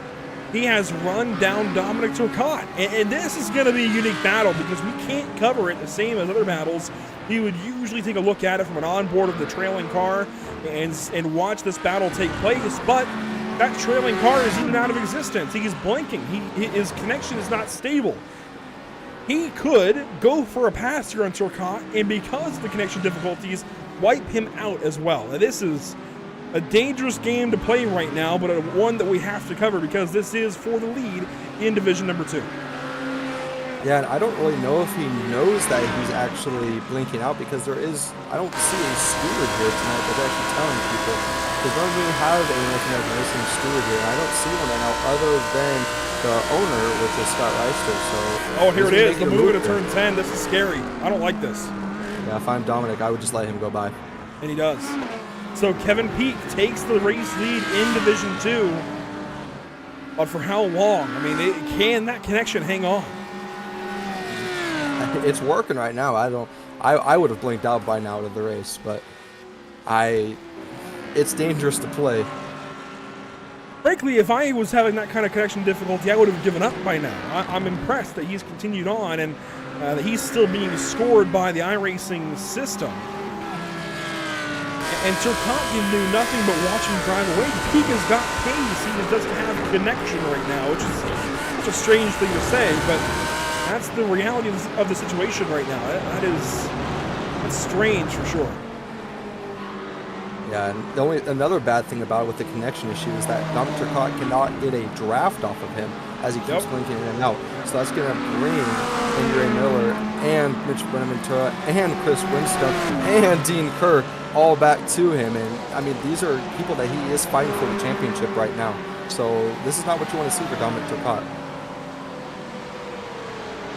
he has run down Dominic Turcotte. And this is going to be a unique battle because we can't cover it the same as other battles. We would usually take a look at it from an onboard of the trailing car and watch this battle take place, but that trailing car is even out of existence. He is blinking. His connection is not stable. He could go for a pass here on Turcotte, and because of the connection difficulties, wipe him out as well. Now, this is a dangerous game to play right now, but one that we have to cover because this is for the lead in Division Number 2. Yeah, and I don't really know if he knows that he's actually blinking out, because I don't see a steward here tonight that's actually telling people. Because normally we have a North American Racing steward here, and I don't see one right now other than the owner, which is Scott Reister. So, oh, here it is, the move to turn 10. This is scary. I don't like this. Yeah, if I'm Dominic, I would just let him go by. And he does. So Kevin Peake takes the race lead in Division 2. But for how long? I mean, can that connection hang on? It's working right now. I would have blinked out by now to the race, but it's dangerous to play. Frankly, if I was having that kind of connection difficulty, I would have given up by now. I'm impressed that he's continued on and that he's still being scored by the iRacing system. And Turcotte can do nothing but watch him drive away. Peake has got pace. He just doesn't have connection right now, which is such a strange thing to say, but that's the reality of the situation right now. That's strange for sure. Yeah, and another bad thing about it with the connection issue is that Dominic Turcotte cannot get a draft off of him as he keeps blinking in and out. So that's going to bring Andre Miller and Mitch Benaventura and Chris Winstup and Dean Kerr all back to him. And, I mean, these are people that he is fighting for the championship right now. So this is not what you want to see for Dominic Turcotte.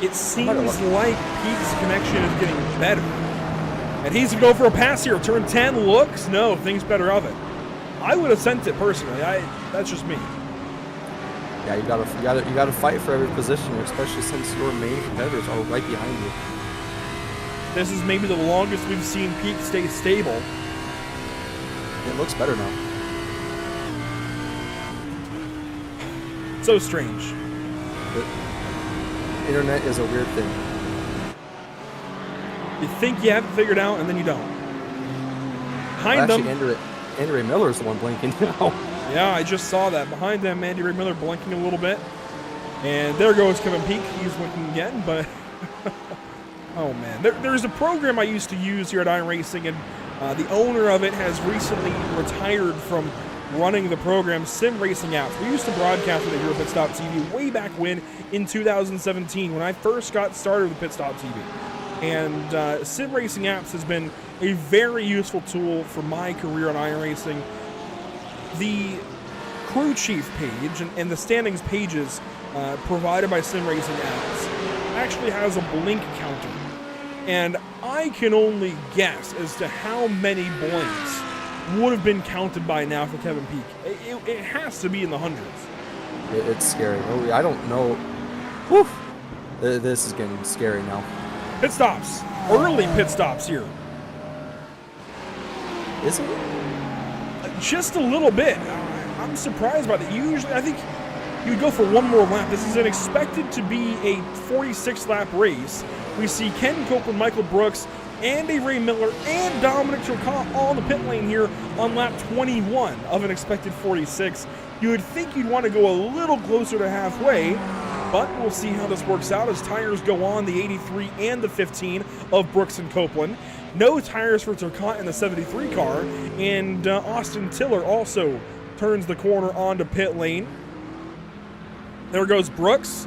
It seems like Peake's connection is getting better. And he's going to go for a pass here. Turn 10 looks. No, thinks better of it. I would have sent it personally. That's just me. Yeah, you gotta fight for every position, especially since your main competitors are right behind you. This is maybe the longest we've seen Peak stay stable. It looks better now. So strange. The internet is a weird thing. You think you have it figured out, and then you don't. Behind Well, them. actually, Andy Ray Miller is the one blinking now. Yeah, I just saw that. Behind them, Andy Ray Miller blinking a little bit. And there goes Kevin Peak. He's blinking again, but... oh, man. There's a program I used to use here at iRacing, and the owner of it has recently retired from running the program, Sim Racing Apps. We used to broadcast it here at Pit Stop TV way back when, in 2017, when I first got started with Pit Stop TV. And Sim Racing Apps has been a very useful tool for my career on iRacing. The crew chief page and the standings pages provided by Sim Racing Apps actually has a blink counter. And I can only guess as to how many blinks would have been counted by now for Kevin Peak. It has to be in the hundreds. It's scary. Oh, I don't know. Whew. This is getting scary now. Pit stops. Early pit stops here. Is it? Just a little bit. I'm surprised by that. Usually, I think you would go for one more lap. This is expected to be a 46-lap race. We see Ken Copeland, Michael Brooks, Andy Ray Miller, and Dominic Turcotte all in the pit lane here on lap 21 of an expected 46. You would think you'd want to go a little closer to halfway, but we'll see how this works out as tires go on the 83 and the 15 of Brooks and Copeland. No tires for Turcotte in the 73 car, and Austin Tiller also turns the corner onto pit lane. There goes Brooks,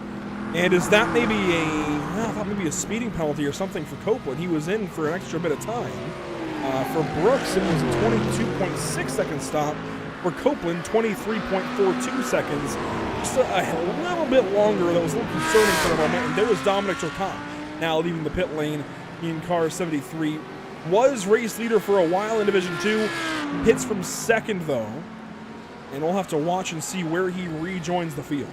and is that maybe I thought maybe a speeding penalty or something for Copeland. He was in for an extra bit of time. For Brooks, it was a 22.6 second stop. For Copeland, 23.42 seconds. Just a little bit longer. That was a little concerning for the moment. And there was Dominic Turcotte, now leaving the pit lane in car 73. Was race leader for a while in Division 2. Hits from second, though. And we'll have to watch and see where he rejoins the field.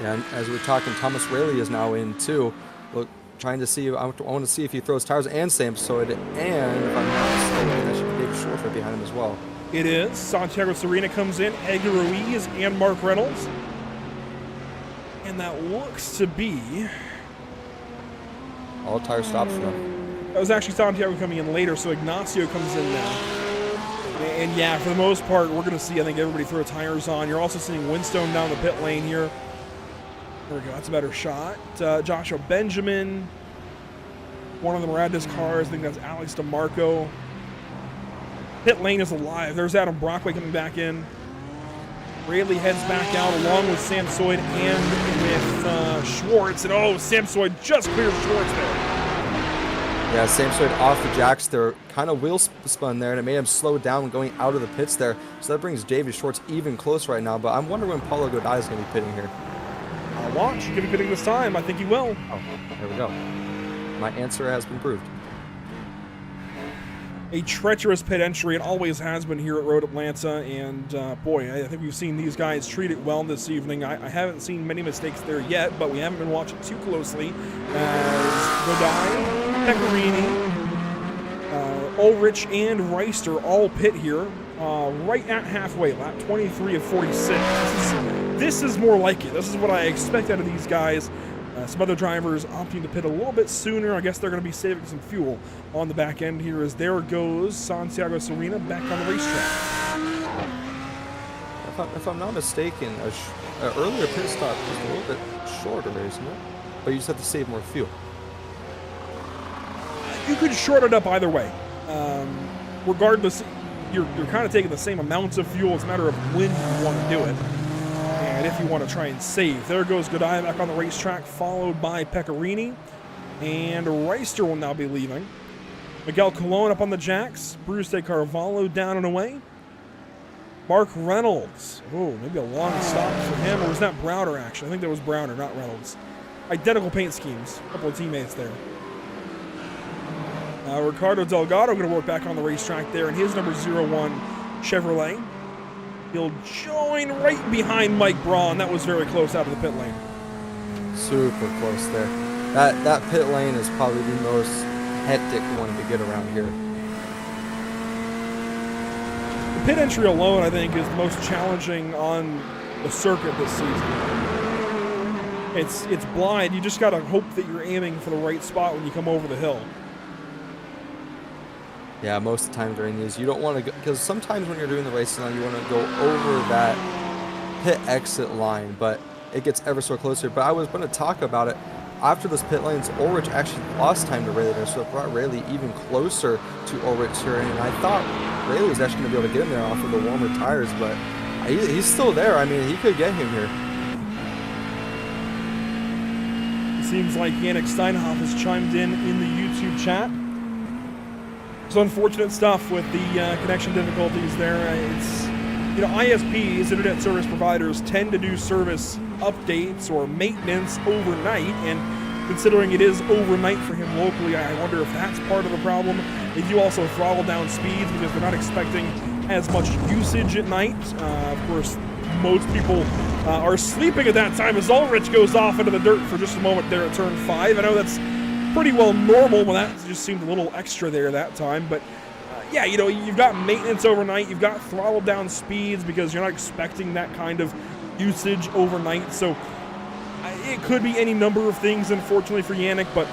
Yeah, and as we're talking, Thomas Rayleigh is now in, too. Look, trying to see, I want to see if he throws tires and Samsoid, and if I'm not mistaken, that should be Dave Short right behind him as well. It is. Santiago Serena comes in, Edgar Ruiz, and Mark Reynolds. And that looks to be... all tire stops for them. That was actually Santiago coming in later, so Ignacio comes in now. And yeah, for the most part, we're going to see, I think, everybody throw tires on. You're also seeing Winstone down the pit lane here. There we go. That's a better shot. Joshua Benjamin. One of the Miranda's cars. I think that's Alex DeMarco. Pit lane is alive. There's Adam Brockway coming back in. Rayleigh heads back out along with Samsoid and with Schwartz. And oh, Samsoid just clears Schwartz there. Yeah, Samsoid off the jacks there, kind of wheel spun there, and it made him slow down going out of the pits there. So that brings Davey Schwartz even closer right now, but I'm wondering when Paulo Godai is going to be pitting here. I'll watch. He's going to be pitting this time. I think he will. Oh, there we go. My answer has been proved. A treacherous pit entry. It always has been here at Road Atlanta, and boy, I think we've seen these guys treat it well this evening. I haven't seen many mistakes there yet, but we haven't been watching too closely as Godai, Pecorini, Ulrich, and Reister all pit here right at halfway, lap 23 of 46. This is more like it. This is what I expect out of these guys. Some other drivers opting to pit a little bit sooner. I guess they're going to be saving some fuel on the back end here as there goes Santiago Serena back on the racetrack. If I'm not mistaken, an earlier pit stop was a little bit shorter, isn't it? But you just have to save more fuel. You could short it up either way. Regardless, you're kind of taking the same amounts of fuel. It's a matter of when you want to do it. And if you want to try and save. There goes Godai back on the racetrack, followed by Pecorini. And Reister will now be leaving. Miguel Colon up on the jacks. Bruce De Carvalho down and away. Mark Reynolds. Oh, maybe a long stop for him. Or was that Browder, actually? I think that was Browder, not Reynolds. Identical paint schemes. A couple of teammates there. Ricardo Delgado going to work back on the racetrack there in his number 01 Chevrolet. He'll join right behind Mike Braun. That was very close out of the pit lane. Super close there. That pit lane is probably the most hectic one to get around here. The pit entry alone, I think, is the most challenging on the circuit this season. It's blind. You just got to hope that you're aiming for the right spot when you come over the hill. Yeah, most of the time during these, you don't want to go, because sometimes when you're doing the racing line, you want to go over that pit exit line, but it gets ever so closer. But I was going to talk about it. After this pit lanes, Ulrich actually lost time to Rayleigh there, so it brought Rayleigh even closer to Ulrich here. And I thought Rayleigh was actually going to be able to get him there off of the warmer tires, but he's still there. I mean, he could get him here. It seems like Yannick Steinhoff has chimed in the YouTube chat. It's unfortunate stuff with the connection difficulties there. It's, you know, ISPs, internet service providers, tend to do service updates or maintenance overnight, and considering it is overnight for him locally, I wonder if that's part of the problem. They do also throttle down speeds because they're not expecting as much usage at night. Of course, most people are sleeping at that time as Ulrich goes off into the dirt for just a moment there at turn 5. I know that's pretty well normal, but that just seemed a little extra there that time. But yeah, you know, you've got maintenance overnight, you've got throttled down speeds because you're not expecting that kind of usage overnight. So it could be any number of things, unfortunately, for Yannick, but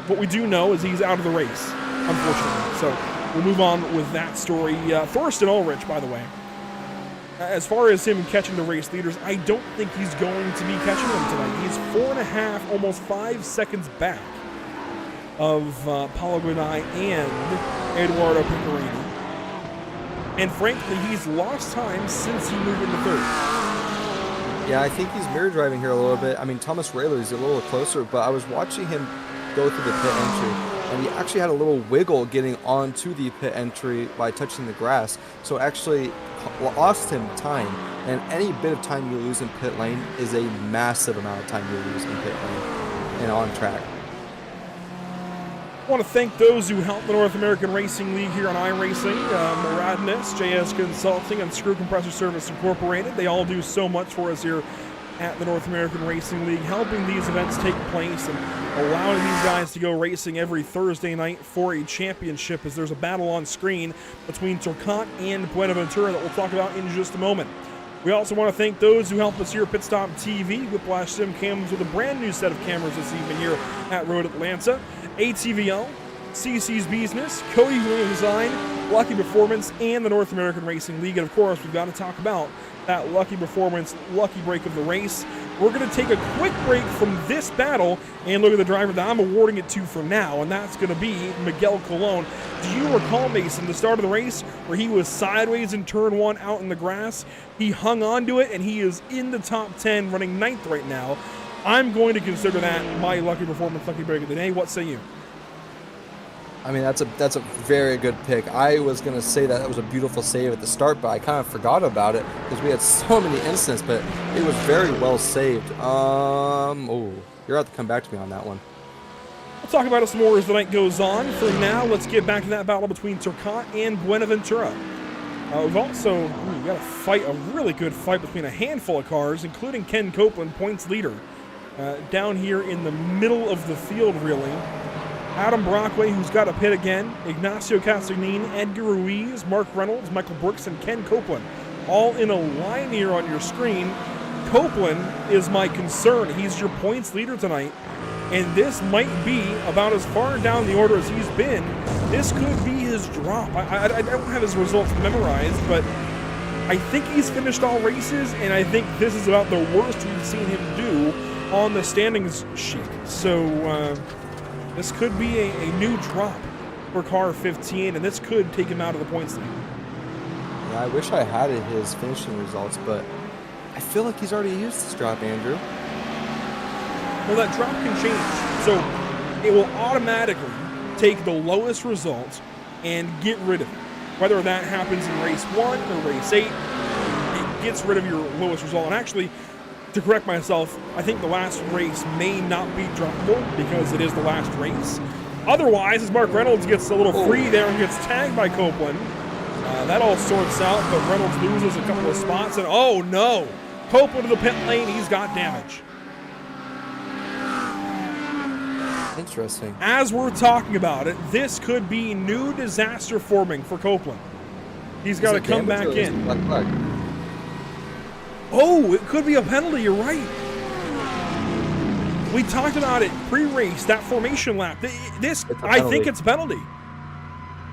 what we do know is he's out of the race, unfortunately. So we'll move on with that story. Thorsten Ulrich, by the way, as far as him catching the race leaders, I don't think he's going to be catching them tonight. He's 4.5, almost 5 seconds back of Paulo Guinai and Eduardo Picarini. And frankly, he's lost time since he moved into third. Yeah, I think he's mirror driving here a little bit. I mean, Thomas Rayleigh is a little closer, but I was watching him go through the pit entry, and he actually had a little wiggle getting onto the pit entry by touching the grass. So actually lost him time, and any bit of time you lose in pit lane is a massive amount of time you lose in pit lane and on track. I want to thank those who helped the North American Racing League here on iRacing, Moradness, JS Consulting, and Screw Compressor Service Incorporated. They all do so much for us here at the North American Racing League, helping these events take place and allowing these guys to go racing every Thursday night for a championship, as there's a battle on screen between Turcotte and Buenaventura that we'll talk about in just a moment. We also want to thank those who help us here at Pit Stop TV. Whiplash Sim comes with a brand new set of cameras this evening here at Road Atlanta. ATVL, CC's Business, Cody Williams Design, Lucky Performance, and the North American Racing League. And of course, we've got to talk about that Lucky Performance Lucky Break of the race. We're going to take a quick break from this battle and look at the driver that I'm awarding it to for now, and that's going to be Miguel Colon. Do you recall, Mason, the start of the race where he was sideways in turn 1 out in the grass? He hung on to it, and he is in the top 10, running 9th right now. I'm going to consider that my Lucky Performance Lucky Break of the day. What say you? I mean, that's a very good pick. I was going to say that was a beautiful save at the start, but I kind of forgot about it because we had so many incidents, but it was very well saved. Oh, you're going to have to come back to me on that one. We'll talk about it some more as the night goes on. For now, let's get back to that battle between Turcotte and Buenaventura. We've also got a fight, a really good fight between a handful of cars, including Ken Copeland, points leader, down here in the middle of the field, really. Adam Brockway, who's got a pit again, Ignacio Castagnin, Edgar Ruiz, Mark Reynolds, Michael Brooks, and Ken Copeland, all in a line here on your screen. Copeland is my concern. He's your points leader tonight, and this might be about as far down the order as he's been. This could be his drop. I don't have his results memorized, but I think he's finished all races, and I think this is about the worst we've seen him do on the standings sheet. So this could be a new drop for car 15, and this could take him out of the points lead. Yeah, I wish I had his finishing results, but I feel like he's already used this drop, Andrew. Well, that drop can change. So it will automatically take the lowest results and get rid of it. Whether that happens in race 1 or race 8, it gets rid of your lowest result. And actually, to correct myself, I think the last race may not be droppable because it is the last race. Otherwise, as Mark Reynolds gets a little free there and gets tagged by Copeland, that all sorts out, but Reynolds loses a couple of spots, and oh no! Copeland to the pit lane, he's got damage. Interesting. As we're talking about it, this could be new disaster forming for Copeland. He's got to come back in. Oh, it could be a penalty, you're right. We talked about it pre-race, that formation lap. I think it's a penalty.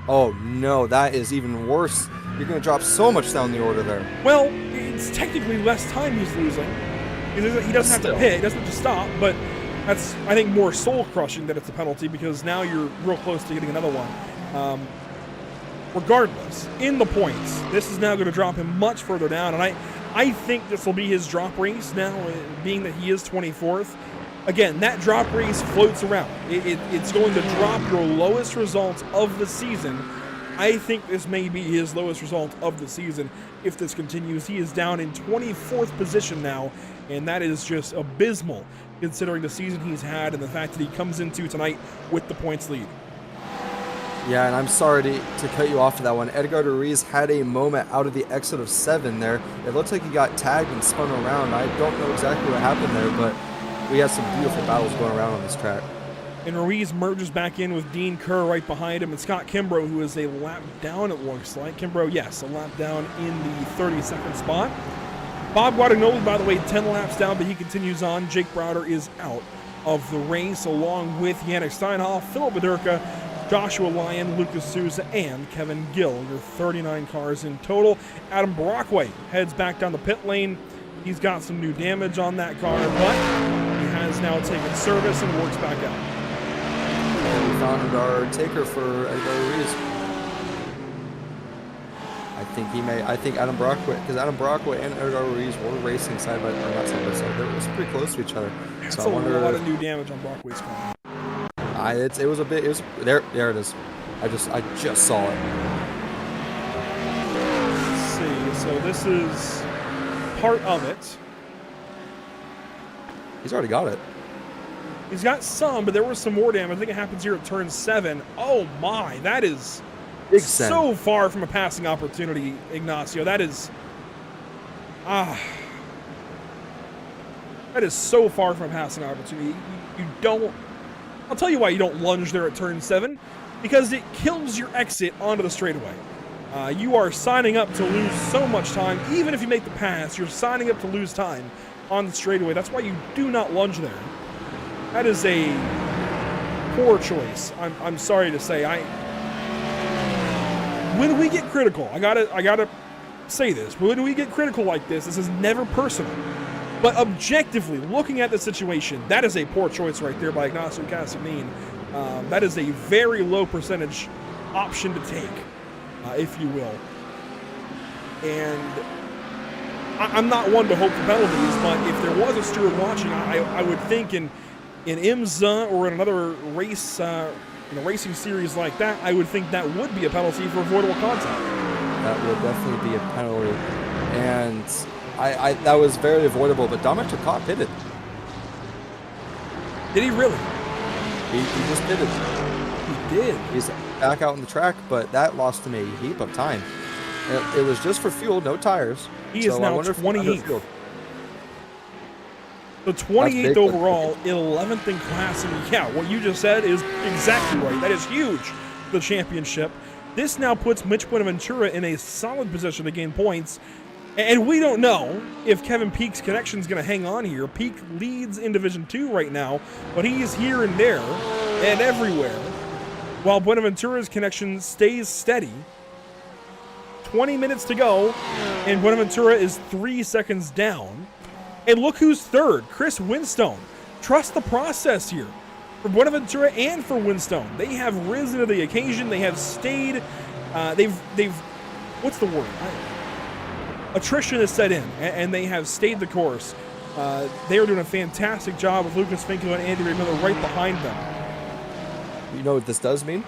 Oh no, that is even worse. You're going to drop so much down the order there. Well, it's technically less time he's losing. He doesn't have to pit, he doesn't have to stop, but that's, I think, more soul-crushing that it's a penalty because now you're real close to getting another one. Regardless, in the points, this is now going to drop him much further down, and I think this will be his drop race now, being that he is 24th. Again, that drop race floats around. It's going to drop your lowest results of the season. I think this may be his lowest result of the season if this continues. He is down in 24th position now, and that is just abysmal considering the season he's had and the fact that he comes into tonight with the points lead. Yeah, and I'm sorry to cut you off for that one. Edgardo Ruiz had a moment out of the exit of 7 there. It looks like he got tagged and spun around. I don't know exactly what happened there, but we had some beautiful battles going around on this track. And Ruiz merges back in with Dean Kerr right behind him, and Scott Kimbrough, who is a lap down, it looks like. Kimbrough, yes, a lap down in the 32nd spot. Bob Guadagnoli, by the way, 10 laps down, but he continues on. Jake Browder is out of the race, along with Yannick Steinhoff, Philip Badurka, Joshua Lyon, Lucas Souza, and Kevin Gill. Your 39 cars in total. Adam Brockway heads back down the pit lane. He's got some new damage on that car, but he has now taken service and works back out. And we found our taker for Edgardo Ruiz. I think Adam Brockway, because Adam Brockway and Edgardo Ruiz were racing side by side. They were pretty close to each other. That's so a lot of new damage on Brockway's car. There it is. I just saw it. Let's see. So this is part of it. He's already got it. He's got some, but there was some more damage. I think it happens here at turn 7. Oh my, that is Big so far from a passing opportunity, Ignacio. That is so far from a passing opportunity. You don't. I'll tell you why you don't lunge there at turn 7, because it kills your exit onto the straightaway. You are signing up to lose so much time. Even if you make the pass, you're signing up to lose time on the straightaway. That's why you do not lunge there. That is a poor choice. I'm sorry to say. When we get critical, I gotta say this. When we get critical like this is never personal. But objectively, looking at the situation, that is a poor choice right there by Ignacio Casagnin. That is a very low percentage option to take, if you will. And I'm not one to hope for penalties, but if there was a steward watching, I would think in IMSA or in another race, racing series like that, I would think that would be a penalty for avoidable contact. That would definitely be a penalty, and that was very avoidable. But Dominic Turcotte pitted. Did he really? He just pitted. He did. He's back out on the track, but that lost him a heap of time. It was just for fuel, no tires. He is now 28th. The 28th overall, 11th in class, and yeah, what you just said is exactly right. That is huge for the championship. This now puts Mitch Buenaventura in a solid position to gain points, and we don't know if Kevin Peake's connection is going to hang on here. Peake leads in Division 2 right now, but he is here and there and everywhere, while Buenaventura's connection stays steady. 20 minutes to go, and Buenaventura is 3 seconds down. And look who's third, Chris Winstone. Trust the process here for Buenaventura and for Winstone. They have risen to the occasion. They have stayed. They've what's the word? Attrition has set in, and they have stayed the course. They are doing a fantastic job with Lucas Finkel and Andy Ray Miller right behind them. You know what this does mean?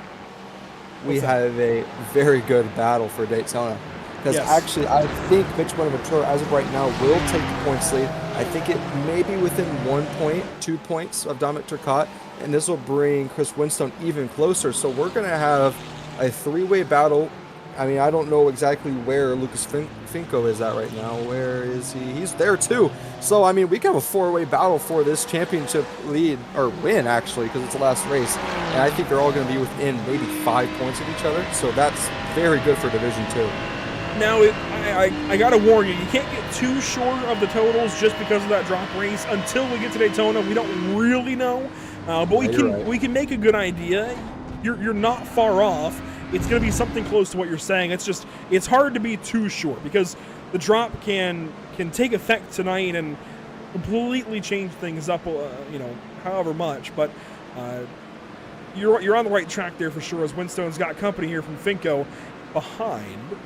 We have a very good battle for Daytona. Because actually, I think Mitch Buenaventura, as of right now, will take the points lead. I think it may be within 1 point, 2 points of Dominic Turcotte. and this will bring Chris Winstone even closer. So we're going to have a three-way battle. I mean, I don't know exactly where Lucas Finko is at right now. Where is he? He's there too. So, I mean, we can have a four-way battle for this championship lead, or win, actually, because it's the last race. And I think they're all going to be within maybe 5 points of each other. So that's very good for Division 2. Now, I got to warn you, you can't get too sure of the totals just because of that drop race. Until we get to Daytona, we don't really know. But we can make a good idea. You're not far off. It's going to be something close to what you're saying. It's hard to be too sure because the drop can take effect tonight and completely change things up, however much. But you're on the right track there for sure, as Winstone's got company here from Finko behind.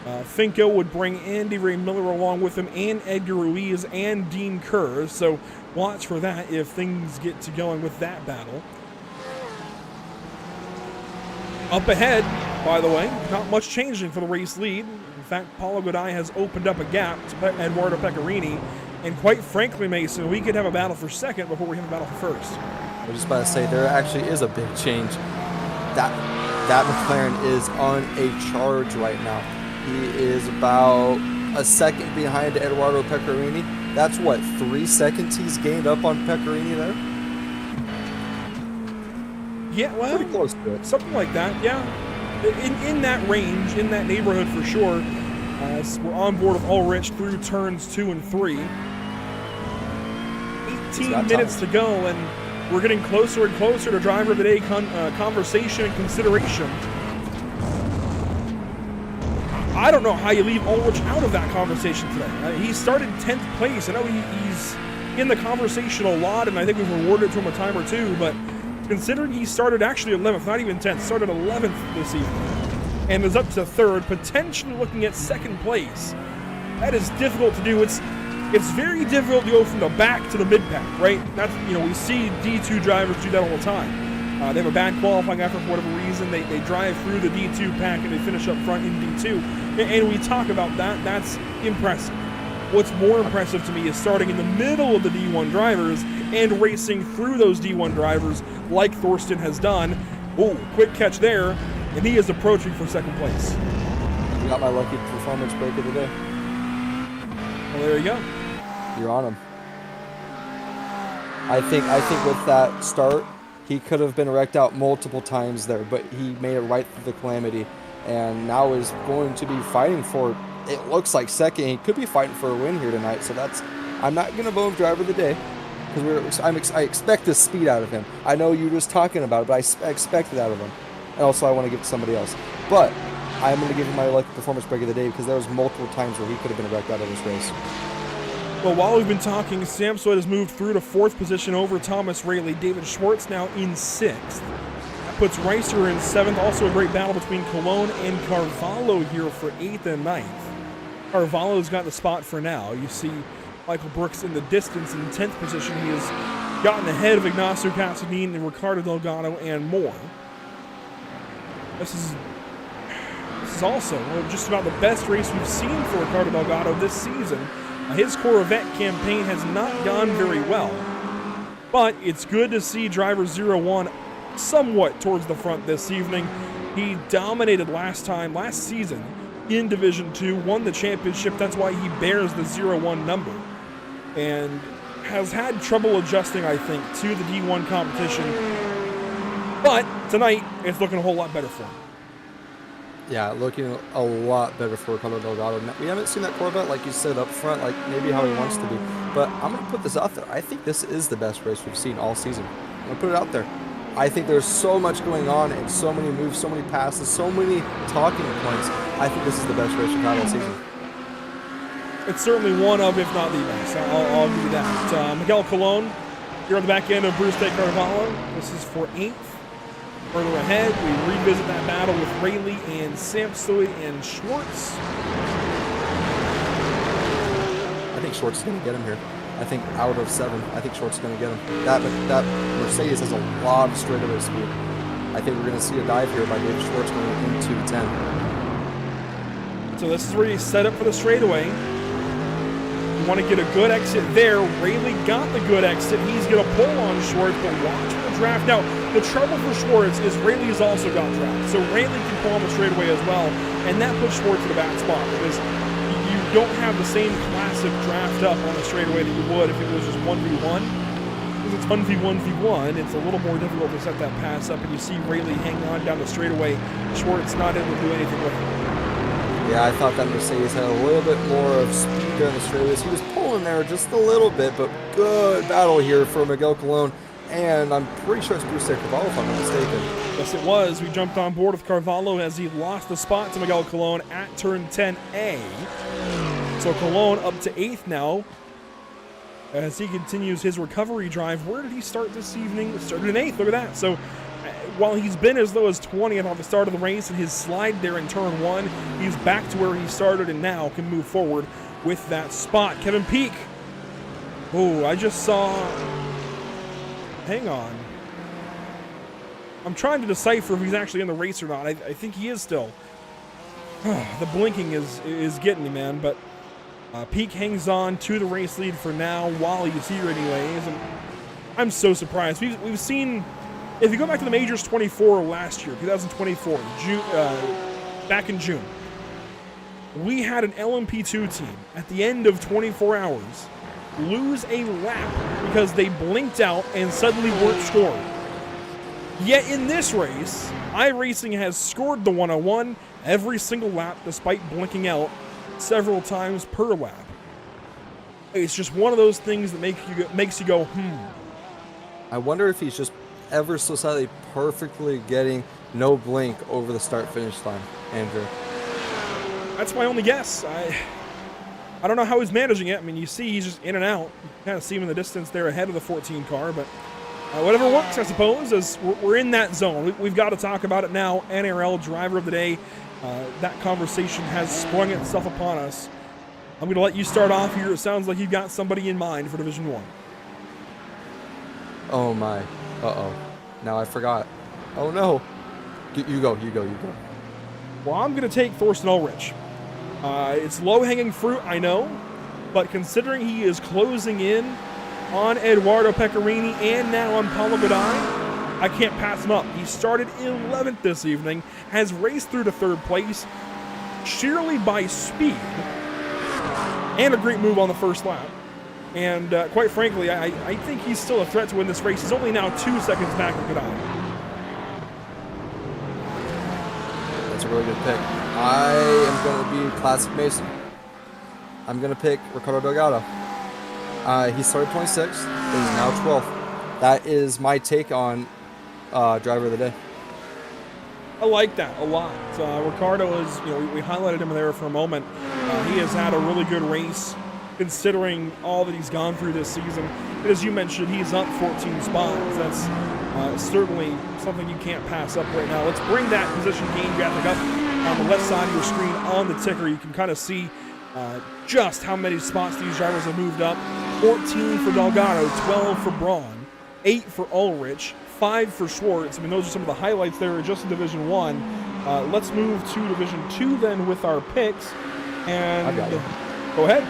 Finko would bring Andy Ray Miller along with him, and Edgar Ruiz and Dean Kerr. So watch for that if things get to going with that battle. Up ahead, by the way, not much changing for the race lead. In fact, Paulo Godai has opened up a gap to Eduardo Pecorini. And quite frankly, Mason, we could have a battle for second before we have a battle for first. I was just about to say, there actually is a big change. That McLaren is on a charge right now. He is about a second behind Eduardo Pecorini. That's what, 3 seconds he's gained up on Pecorini there? Yeah, well, pretty close to it. Something like that, yeah. In that range, in that neighborhood for sure. We're on board with Ulrich through turns 2 and 3. 18 minutes to go, and we're getting closer and closer to driver of the day conversation and consideration. I don't know how you leave Ulrich out of that conversation today. He started 10th place. I know he's in the conversation a lot, and I think we've rewarded it to him a time or two, but considering he started actually 11th, not even 10th, started 11th this evening, and is up to 3rd, potentially looking at 2nd place. That is difficult to do. It's very difficult to go from the back to the mid-pack, right? That's, we see D2 drivers do that all the time. They have a bad qualifying effort for whatever reason. They drive through the D2 pack and they finish up front in D2. And we talk about that. That's impressive. What's more impressive to me is starting in the middle of the D1 drivers and racing through those D1 drivers like Thorsten has done. Oh, quick catch there, and he is approaching for 2nd place. You got my lucky performance break of the day. Well, there you go. You're on him. I think with that start, he could have been wrecked out multiple times there, but he made it right through the calamity, and now is going to be fighting for, it looks like 2nd. He could be fighting for a win here tonight, so I'm not going to vote driver of the day, because I expect this speed out of him. I know you were just talking about it, but I expect it out of him. And also I want to give it to somebody else. But I'm going to give him my lucky performance break of the day, because there was multiple times where he could have been wrecked out of this race. Well, while we've been talking, Sam Sweat has moved through to 4th position over Thomas Rayleigh. David Schwartz now in 6th. That puts Reiser in 7th. Also a great battle between Cologne and Carvalho here for 8th and 9th. Carvalho's got the spot for now. You see Michael Brooks in the distance in 10th position. He has gotten ahead of Ignacio Cassadine and Ricardo Delgado and more. This is also just about the best race we've seen for Ricardo Delgado this season. His Corvette campaign has not gone very well, but it's good to see driver 01 somewhat towards the front this evening. He dominated last season in Division 2, won the championship. That's why he bears the 01 number, and has had trouble adjusting, I think, to the D1 competition. But tonight, it's looking a whole lot better for him. Yeah, looking a lot better for Ricardo Delgado. We haven't seen that Corvette, like you said, up front, like maybe how he wants to be. But I'm going to put this out there. I think this is the best race we've seen all season. I'm going to put it out there. I think there's so much going on and so many moves, so many passes, so many talking points. I think this is the best race we've had all season. It's certainly one of, if not the best. I'll give you that. Miguel Colon here on the back end of Bruce de Carvalho. This is for 8th. Further ahead, we revisit that battle with Rayleigh and Samsoy and Schwartz. I think Schwartz is going to get him here. I think out of 7, I think Schwartz is going to get him. That Mercedes has a lot of straightaway speed. I think we're going to see a dive here by David Schwartz going into 10. So this is where he's set up for the straightaway. You want to get a good exit there. Rayleigh got the good exit. He's going to pull on Schwartz, but watch for the draft. Now, the trouble for Schwartz is Rayleigh's also got draft. So Rayleigh can pull on the straightaway as well, and that puts Schwartz in a bad spot because you don't have the same classic draft up on the straightaway that you would if it was just 1v1. Because it's 1v1v1, it's a little more difficult to set that pass up, and you see Rayleigh hanging on down the straightaway. Schwartz not able to do anything with it. Yeah, I thought that Mercedes had a little bit more of speed there in the straightaways. He was pulling there just a little bit, but good battle here for Miguel Colon. And I'm pretty sure it's Bruce Carvalho, if I'm not mistaken. Yes, it was. We jumped on board with Carvalho as he lost the spot to Miguel Colon at turn 10A. So Colon up to 8th now as he continues his recovery drive. Where did he start this evening? Started in 8th. Look at that. So while he's been as low as 20th on the start of the race and his slide there in turn 1, he's back to where he started and now can move forward with that spot. Kevin Peak. Oh, I just saw... Hang on. I'm trying to decipher if he's actually in the race or not. I think he is still. The blinking is getting me, man. But Peak hangs on to the race lead for now while he's here anyways. And I'm so surprised. We've seen... If you go back to the Majors 24 last year, 2024, back in June, we had an LMP2 team at the end of 24 hours lose a lap because they blinked out and suddenly weren't scored. Yet in this race, iRacing has scored the 101 every single lap despite blinking out several times per lap. It's just one of those things that makes you go, I wonder if he's just ever so slightly perfectly getting no blink over the start-finish line, Andrew. That's my only guess. I don't know how he's managing it. I mean, you see he's just in and out. You kind of see him in the distance there ahead of the 14 car, but whatever works, I suppose, as we're in that zone. We've got to talk about it now. NARL Driver of the Day. That conversation has sprung itself upon us. I'm going to let you start off here. It sounds like you've got somebody in mind for Division 1. Oh, my. Uh-oh. Now I forgot. Oh, no. You go. Well, I'm going to take Thorsten Ulrich. It's low-hanging fruit, I know, but considering he is closing in on Eduardo Pecorini and now on Paulo Godai, I can't pass him up. He started 11th this evening, has raced through to 3rd place, sheerly by speed, and a great move on the first lap. And quite frankly, I think he's still a threat to win this race. He's only now 2 seconds back of Godai. That's a really good pick. I am going to be Classic Mason. I'm going to pick Ricardo Delgado. He started 26th, he's now 12th. That is my take on Driver of the Day. I like that a lot. Ricardo is, we highlighted him there for a moment. He has had a really good race considering all that he's gone through this season. And as you mentioned, he's up 14 spots. That's certainly something you can't pass up right now. Let's bring that position gain graphic up on the left side of your screen on the ticker. You can kind of see just how many spots these drivers have moved up. 14 for Delgado, 12 for Braun, 8 for Ulrich, 5 for Schwartz. I mean, those are some of the highlights there just in Division 1. Let's move to Division 2 then with our picks. And I got it. Go ahead.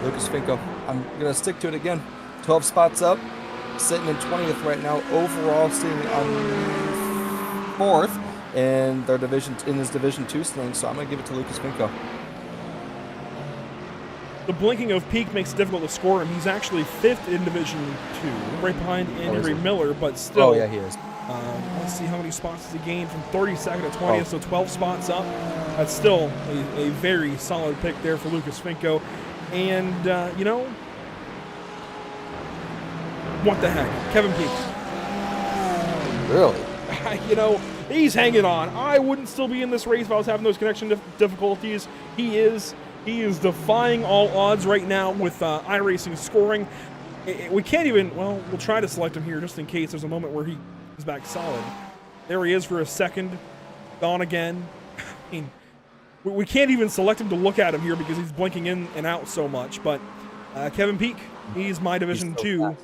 Lucas Finko. I'm going to stick to it again. 12 spots up, sitting in 20th right now. Overall, sitting on 4th in their division, in his Division 2 sling. So I'm going to give it to Lucas Finko. The blinking of Peak makes it difficult to score him. He's actually 5th in Division 2, right behind Andy Miller, but still. Oh, yeah, he is. Let's see how many spots he gained from 32nd to 20th, so 12 spots up. That's still a very solid pick there for Lucas Finko. And, what the heck? Kevin Peak. Really? He's hanging on. I wouldn't still be in this race if I was having those connection difficulties. He is defying all odds right now with iRacing scoring. We can't even, we'll try to select him here just in case there's a moment where he is back solid. There he is for a second. Gone again. I mean, we can't even select him to look at him here because he's blinking in and out so much. But Kevin Peak, he's my Division 2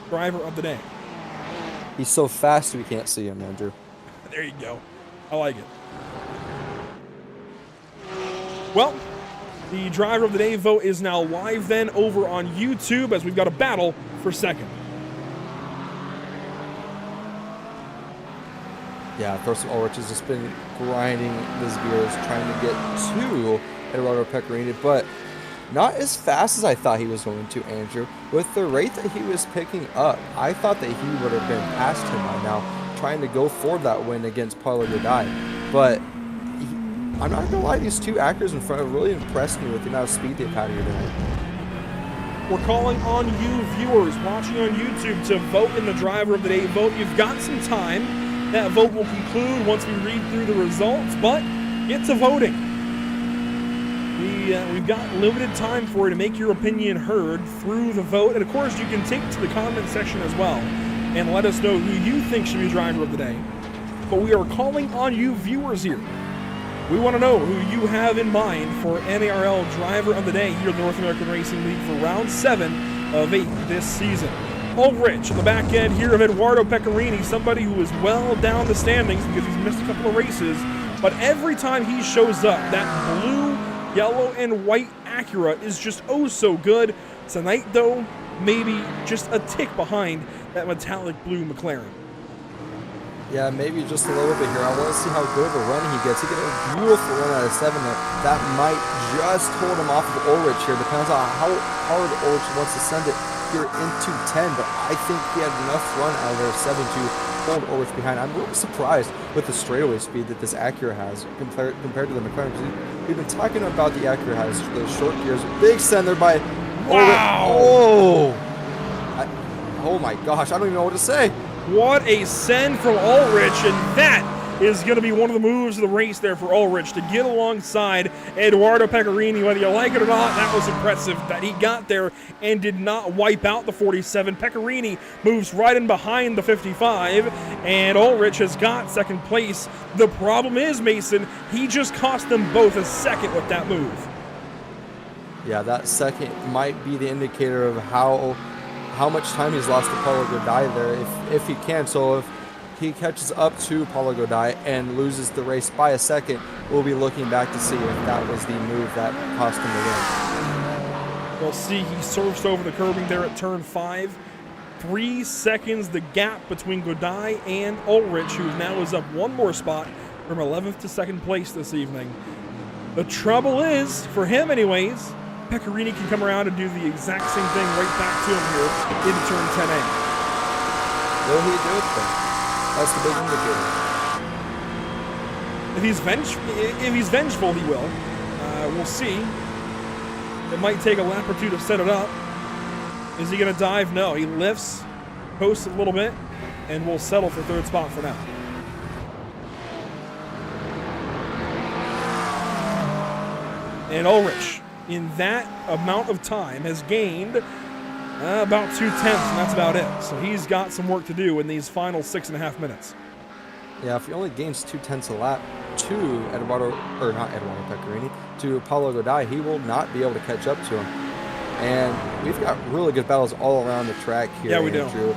driver of the day. He's so fast we can't see him, Andrew. There you go. I like it. Well, the driver of the day vote is now live then over on YouTube as we've got a battle for second. Yeah, Thorsten Ulrich has just been grinding his gears, trying to get to Eduardo Pecorini, but not as fast as I thought he was going to, Andrew. With the rate that he was picking up, I thought that he would have been past him by now, trying to go for that win against Paulo Godai. But I'm not going to lie, these two Acura's in front have really impressed me with the amount of speed they've had here today. We're calling on you viewers watching on YouTube to vote in the driver of the day vote. You've got some time. That vote will conclude once we read through the results, but get to voting. We've got limited time for you to make your opinion heard through the vote. And of course, you can take to the comment section as well and let us know who you think should be driver of the day. But we are calling on you viewers here. We want to know who you have in mind for NARL driver of the day here in the North American Racing League for round 7 of 8 this season. Ulrich on the back end here of Eduardo Pecorini, somebody who is well down the standings because he's missed a couple of races. But every time he shows up, that blue, yellow, and white Acura is just oh so good. Tonight, though, maybe just a tick behind that metallic blue McLaren. Yeah, maybe just a little bit here. I want to see how good of a run he gets. He gets a beautiful run out of 7 there. That might just hold him off of Ulrich here. Depends on how hard Ulrich wants to send it here into 10, but I think he had enough run out of there 7 to hold Ulrich behind. I'm really surprised with the straightaway speed that this Acura has compared to the McLaren. We've been talking about the Acura has those short gears. Big send there by Wow! Oh my gosh, I don't even know what to say. What a send from Ulrich, and that is going to be one of the moves of the race there for Ulrich to get alongside Eduardo Pecorini. Whether you like it or not, that was impressive that he got there and did not wipe out the 47. Pecorini moves right in behind the 55, and Ulrich has got second place. The problem is, Mason, he just cost them both a second with that move. Yeah, that second might be the indicator of how much time he's lost to Paulo Godai there, if he can. So if he catches up to Paulo Godai and loses the race by a second, we'll be looking back to see if that was the move that cost him the win. We'll see. He surfs over the curbing there at turn 5. 3 seconds the gap between Godai and Ulrich, who now is up one more spot from 11th to 2nd place this evening. The trouble is, for him anyways, Pecorini can come around and do the exact same thing right back to him here into turn 10A. Will he do it then? That's the big indicator. If he's vengeful, he will. We'll see. It might take a lap or two to set it up. Is he going to dive? No. He lifts, coasts a little bit, and will settle for 3rd spot for now. And Ulrich, in that amount of time, has gained about 2/10, and that's about it. So he's got some work to do in these final 6.5 minutes. Yeah, if he only gains 2/10 a lap to Pecorini, to Paulo Godai, he will not be able to catch up to him. And we've got really good battles all around the track here, yeah, we Andrew. do.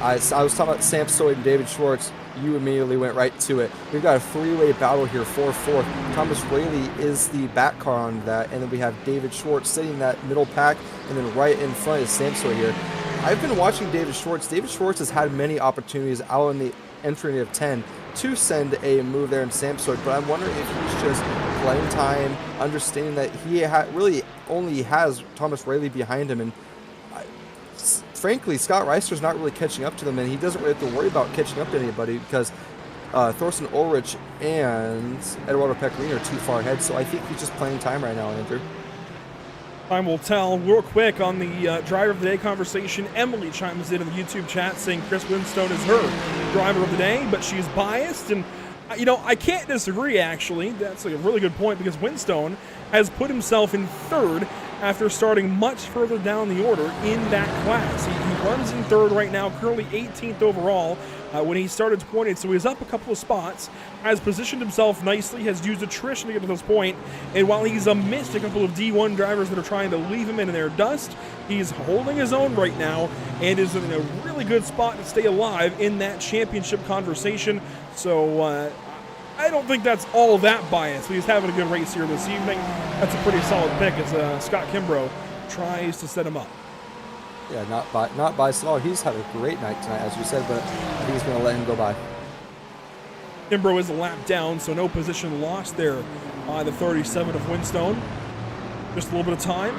I was talking about Sam Stoyd and David Schwartz. You immediately went right to it. We've got a 3-way battle here for 4th. Thomas Raley is the back car on that, and then we have David Schwartz sitting in that middle pack, and then right in front is Sam Stoyd here. I've been watching David Schwartz. David Schwartz has had many opportunities out in the entry of 10 to send a move there in Sam Stoyd, but I'm wondering if he's just playing time, understanding that he really only has Thomas Raley behind him, and frankly, Scott Reister's not really catching up to them, and he doesn't really have to worry about catching up to anybody because Thorsten Ulrich and Eduardo Pecorini are too far ahead, so I think he's just playing time right now, Andrew. Time will tell. Real quick on the driver of the day conversation, Emily chimes in the YouTube chat saying Chris Winstone is her driver of the day, but she's biased, and I can't disagree, actually. That's a really good point because Winstone has put himself in 3rd after starting much further down the order in that class. He runs in 3rd right now, currently 18th overall when he started 20th, so he's up a couple of spots, has positioned himself nicely, has used attrition to get to this point, and while he's missed a couple of D1 drivers that are trying to leave him in their dust, he's holding his own right now and is in a really good spot to stay alive in that championship conversation. So I don't think that's all that biased, but he's having a good race here this evening. That's a pretty solid pick as Scott Kimbrough tries to set him up. Yeah, not biased at all. He's had a great night tonight, as you said, but he's going to let him go by. Kimbrough is a lap down, so no position lost there by the 37 of Winstone. Just a little bit of time.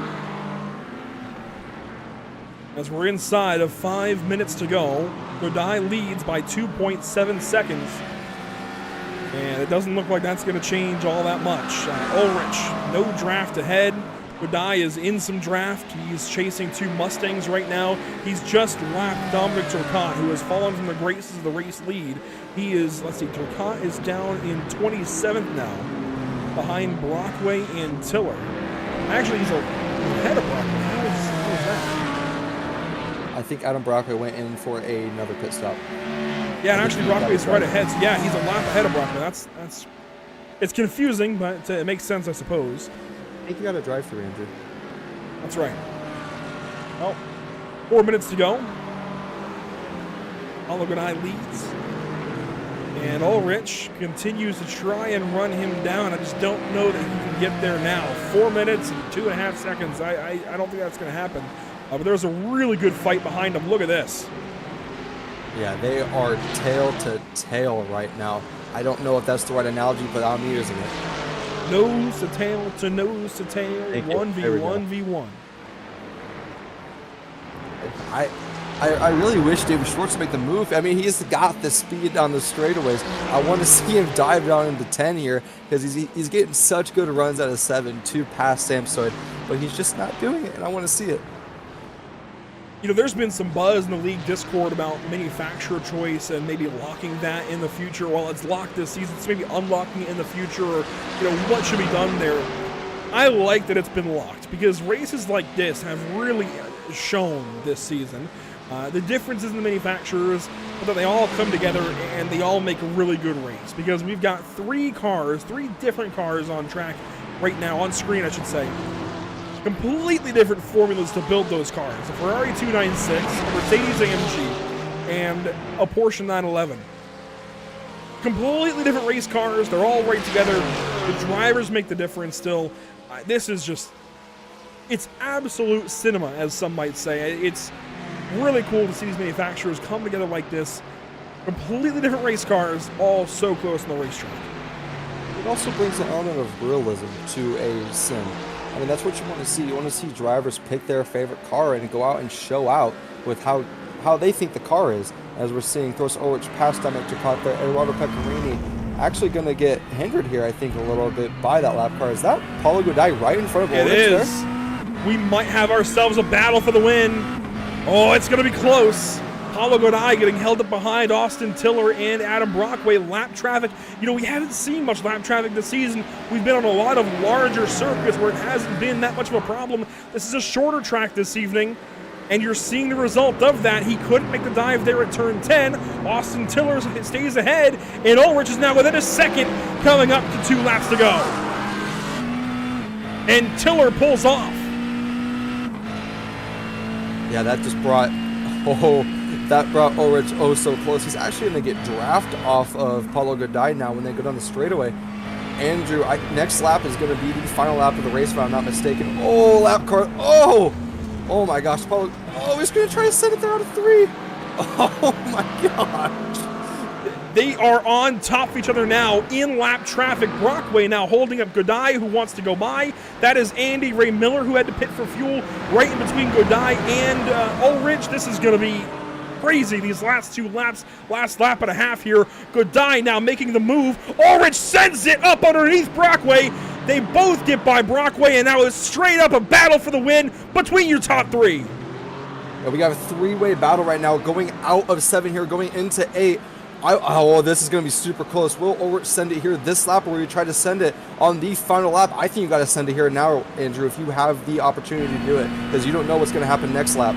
As we're inside of 5 minutes to go, Godai leads by 2.7 seconds. And it doesn't look like that's going to change all that much. Ulrich, no draft ahead. Godai is in some draft. He's chasing 2 Mustangs right now. He's just lapped Dominic Turcotte, who has fallen from the graces of the race lead. He is, let's see, Turcotte is down in 27th now, behind Brockway and Tiller. Actually, he's ahead of Brockway. How is that? I think Adam Brockway went in for another pit stop. Yeah, and actually Brockway's right ahead. So yeah, he's a lap ahead of Brockway. That's it's confusing, but it makes sense, I suppose. I think you got to drive through, Andrew. That's right. Well, 4 minutes to go. Oliganai leads. And Ulrich continues to try and run him down. I just don't know that he can get there now. 4 minutes and 2.5 seconds. I don't think that's going to happen. But there's a really good fight behind him. Look at this. Yeah, they are tail to tail right now. I don't know if that's the right analogy, but I'm using it. Nose to tail to nose to tail. 1v1v1. I really wish David Schwartz would make the move. I mean, he's got the speed on the straightaways. I want to see him dive down into 10 here because he's getting such good runs out of 7 to pass Samsoid, but he's just not doing it, and I want to see it. You know, there's been some buzz in the league Discord about manufacturer choice and maybe locking that in the future. Well, it's locked this season, it's maybe unlocking it in the future, or, you know, what should be done there. I like that it's been locked because races like this have really shown this season the differences in the manufacturers, but that they all come together and they all make a really good race because we've got 3 different cars on track right now, on screen, I should say. Completely different formulas to build those cars. A Ferrari 296, a Mercedes AMG, and a Porsche 911. Completely different race cars. They're all right together. The drivers make the difference still. This is just, it's absolute cinema, as some might say. It's really cool to see these manufacturers come together like this. Completely different race cars, all so close on the racetrack. It also brings an element of realism to a sim. I mean, that's what you want to see. You want to see drivers pick their favorite car and go out and show out with how they think the car is. As we're seeing Thorsten Ulrich pass Dominic Turcotte there, Eduardo Pecorini actually going to get hindered here, I think, a little bit by that lap car. Is that Paulo Godai right in front of Ulrich there? It is. We might have ourselves a battle for the win. Oh, it's going to be close. Paulo Godai getting held up behind Austin Tiller and Adam Brockway. Lap traffic. You know, we haven't seen much lap traffic this season. We've been on a lot of larger circuits where it hasn't been that much of a problem. This is a shorter track this evening, and you're seeing the result of that. He couldn't make the dive there at turn 10. Austin Tiller stays ahead, and Ulrich is now within a second, coming up to 2 laps to go. And Tiller pulls off. Yeah, that just brought Ulrich oh so close. He's actually going to get draft off of Paulo Godai now when they go down the straightaway. Andrew, next lap is going to be the final lap of the race, if I'm not mistaken. Oh, lap car. Oh my gosh. Paulo. Oh, he's going to try to send it there out of 3. Oh my gosh. They are on top of each other now in lap traffic. Brockway now holding up Godai, who wants to go by. That is Andy Ray Miller, who had to pit for fuel right in between Godai and Ulrich. This is going to be crazy, these last 2 laps, last lap and a half here. Godai now making the move. Ulrich sends it up underneath Brockway. They both get by Brockway, and now it's straight up a battle for the win between your top 3. Yeah, we got a 3-way battle right now, going out of 7 here, going into 8. Oh, this is going to be super close. Will Ulrich send it here this lap, or will you try to send it on the final lap? I think you got to send it here now, Andrew, if you have the opportunity to do it, because you don't know what's going to happen next lap.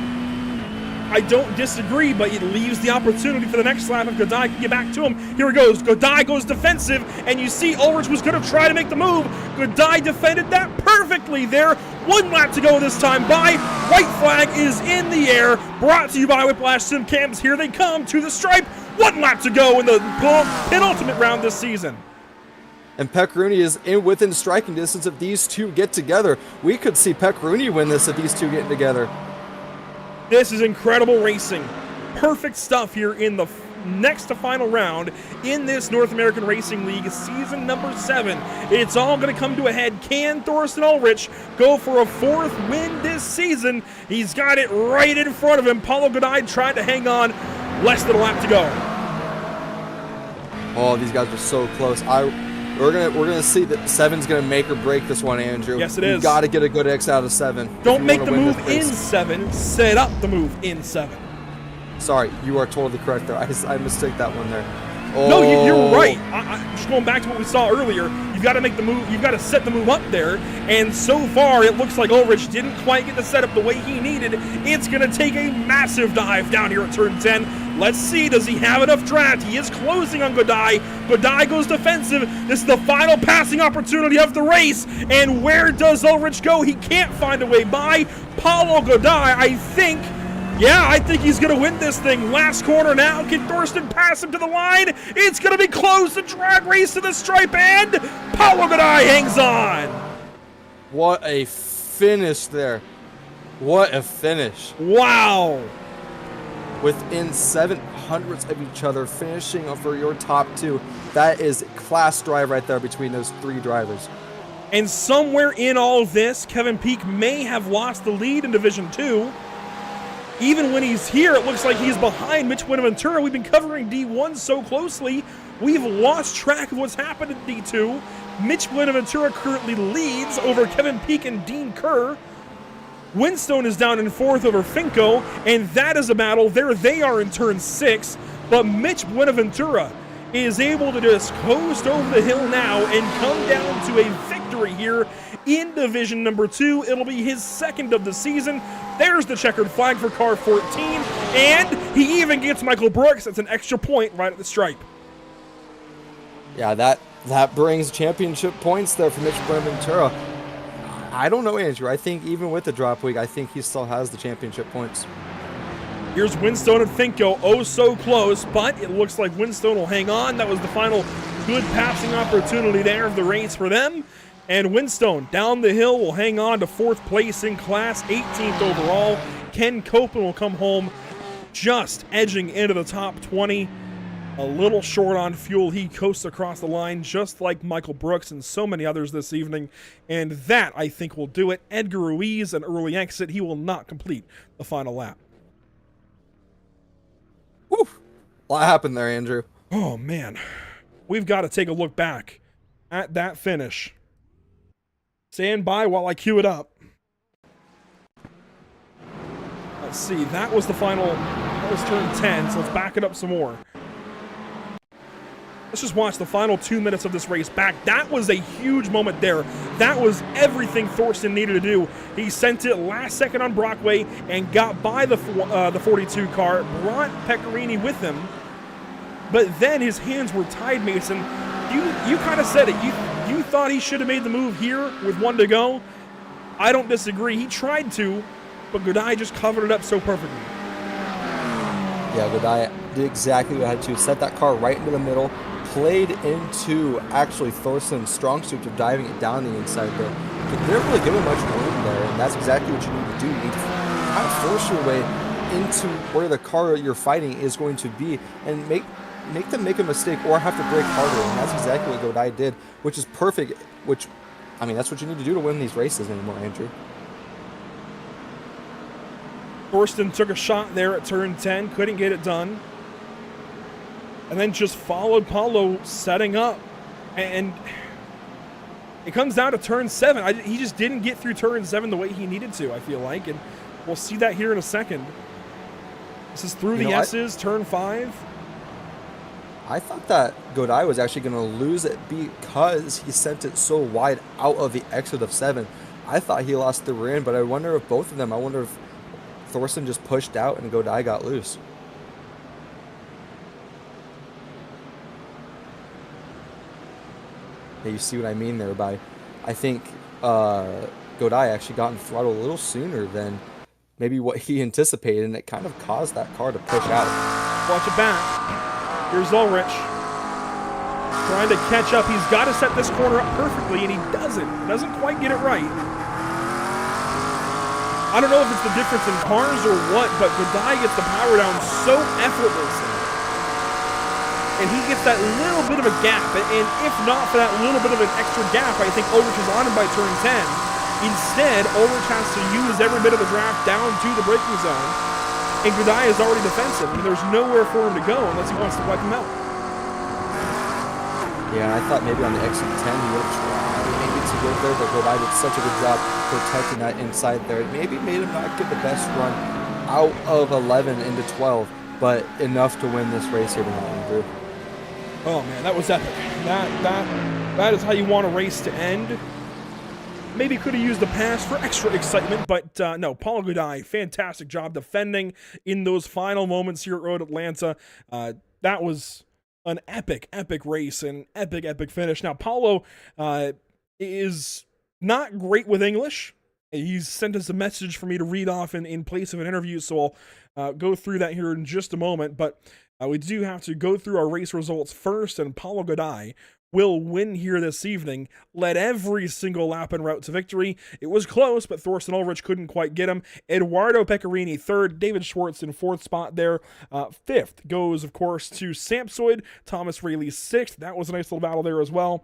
I don't disagree, but it leaves the opportunity for the next lap if Godai can get back to him. Here it goes. Godai goes defensive, and you see Ulrich was going to try to make the move. Godai defended that perfectly there. 1 lap to go this time by. White flag is in the air. Brought to you by Whiplash Sim Cams. Here they come to the stripe. 1 lap to go in the penultimate round this season. And Pecorini is within striking distance if these 2 get together. We could see Pecorini win this if these 2 get together. This is incredible racing. Perfect stuff here in the next to final round in this North American Racing League season number 7. It's all going to come to a head. Can Thorsten Ulrich go for a 4th win this season? He's got it right in front of him. Paulo Godai tried to hang on. Less than a lap to go. Oh, these guys are so close. We're gonna see that 7's gonna make or break this one, Andrew. Yes, it is. You got to get a good X out of 7. Don't make the move in 7. Set up the move in 7. Sorry, you are totally correct there. I mistake that one there. Oh. No, you're right. Just going back to what we saw earlier, you've got to make the move. You've got to set the move up there. And so far, it looks like Ulrich didn't quite get the setup the way he needed. It's going to take a massive dive down here at turn 10. Let's see, does he have enough draft? He is closing on Godai. Godai goes defensive. This is the final passing opportunity of the race. And where does Ulrich go? He can't find a way by. Paulo Godai, I think he's going to win this thing. Last corner now. Can Thorsten pass him to the line? It's going to be close. The drag race to the stripe, and Paulo Godai hangs on. What a finish there. What a finish. Wow. Within 700ths of each other, finishing for your top 2. That is class drive right there between those 3 drivers. And somewhere in all of this, Kevin Peak may have lost the lead in Division 2. Even when he's here, it looks like he's behind Mitch Buenaventura. We've been covering D1 so closely, we've lost track of what's happened in D2. Mitch Buenaventura currently leads over Kevin Peak and Dean Kerr. Winstone is down in 4th over Finko, and that is a battle. There they are in turn 6, but Mitch Buenaventura is able to just coast over the hill now and come down to a victory here in Division number 2. It'll be his 2nd of the season. There's the checkered flag for car 14, and he even gets Michael Brooks. That's an extra point right at the stripe. Yeah, that brings championship points there for Mitch Buenaventura. I don't know, Andrew. I think even with the drop week, I think he still has the championship points. Here's Winstone and Finko, oh so close, but it looks like Winstone will hang on. That was the final good passing opportunity there of the race for them. And Winstone down the hill will hang on to 4th place in class, 18th overall. Ken Copeland will come home just edging into the top 20. A little short on fuel. He coasts across the line just like Michael Brooks and so many others this evening. And that, I think, will do it. Edgar Ruiz, an early exit. He will not complete the final lap. Woo! What happened there, Andrew? Oh, man. We've got to take a look back at that finish. Stand by while I cue it up. Let's see. That was the final. That was turn 10, so let's back it up some more. Let's just watch the final 2 minutes of this race back. That was a huge moment there. That was everything Thorsten needed to do. He sent it last second on Brockway and got by the 42 car, brought Pecorini with him. But then his hands were tied, Mason. You kind of said it. You thought he should have made the move here with 1 to go. I don't disagree. He tried to, but Godai just covered it up so perfectly. Yeah, Godai did exactly what I had to. Set that car right into the middle. Played into actually Thorsten's strong suit of diving it down the inside there. But they didn't really give him much room there, and that's exactly what you need to do. You need to kind of force your way into where the car you're fighting is going to be and make them make a mistake or have to brake harder, and that's exactly what Godai did, which is perfect, which, I mean, that's what you need to do to win these races anymore, Andrew. Thorsten took a shot there at turn 10, couldn't get it done. And then just followed Paulo setting up. And it comes down to turn 7. He just didn't get through turn 7 the way he needed to, I feel like. And we'll see that here in a second. This is through the S's, turn 5. I thought that Godai was actually going to lose it because he sent it so wide out of the exit of 7. I thought he lost the rear end, but I wonder if both of them, I wonder if Thorsten just pushed out and Godai got loose. Yeah, you see what I mean there by, I think Godai actually got in throttle a little sooner than maybe what he anticipated, and it kind of caused that car to push out. Watch it back. Here's Ulrich. Trying to catch up. He's got to set this corner up perfectly, and he doesn't. Doesn't quite get it right. I don't know if it's the difference in cars or what, but Godai gets the power down so effortlessly. and he gets that little bit of a gap. And if not for that little bit of an extra gap, I think Ulrich is on him by turn 10. Instead, Ulrich has to use every bit of the draft down to the braking zone, and Gudai is already defensive. I mean, there's nowhere for him to go unless he wants to wipe him out. Yeah, I thought maybe on the exit 10 he would try maybe to go there, but Gudai did such a good job protecting that inside there. It maybe made him not get the best run out of 11 into 12, but enough to win this race here tonight, Andrew. Oh man, that was epic. That is how you want a race to end. Maybe could have used the pass for extra excitement, but no, Paulo Gudai, fantastic job defending in those final moments here at Road Atlanta. That was an epic race and epic finish. Now, Paulo is not great with English. He's sent us a message for me to read off in place of an interview, so I'll go through that here in just a moment, but we do have to go through our race results first, and Paulo Gudai will win here this evening, led every single lap en route to victory. It was close, but Thorsten Ulrich couldn't quite get him. Eduardo Pecorini third, David Schwartz in fourth spot there. Fifth goes, of course, to Sampsoid, Thomas Rayleigh sixth. That was a nice little battle there as well.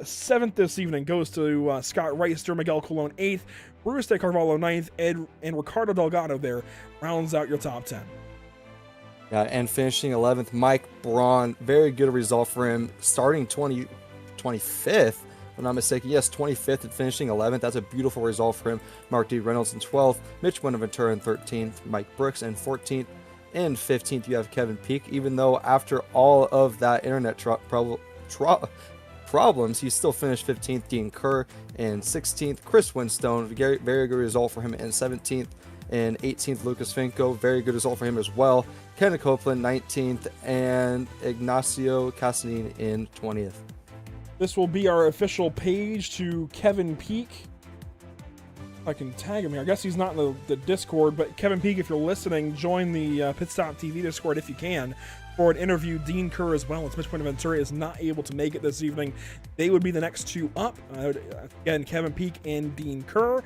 Seventh this evening goes to Scott Reister, Miguel Colon eighth, Bruce De Carvalho ninth, and Ricardo Delgado there rounds out your top 10. Yeah, and finishing 11th, Mike Braun. Very good result for him. Starting 25th, if I'm not mistaken. Yes, 25th and finishing 11th. That's a beautiful result for him. Mark D. Reynolds in 12th. Mitch Buenaventura in 13th. Mike Brooks in 14th. In 15th, you have Kevin Peak. Even though after all of that internet problems, he still finished 15th. Dean Kerr in 16th. Chris Winstone, very good result for him in 17th. And 18th, Lucas Finko, very good result for him as well. Ken Copeland, 19th, and Ignacio Castellin in 20th. This will be our official page to Kevin Peak. If I can tag him here. I guess he's not in the Discord, but Kevin Peak, if you're listening, join the Pit Stop TV Discord if you can for an interview. Dean Kerr as well. It's Mitch Buenaventura is not able to make it this evening. They would be the next two up. Again, Kevin Peak and Dean Kerr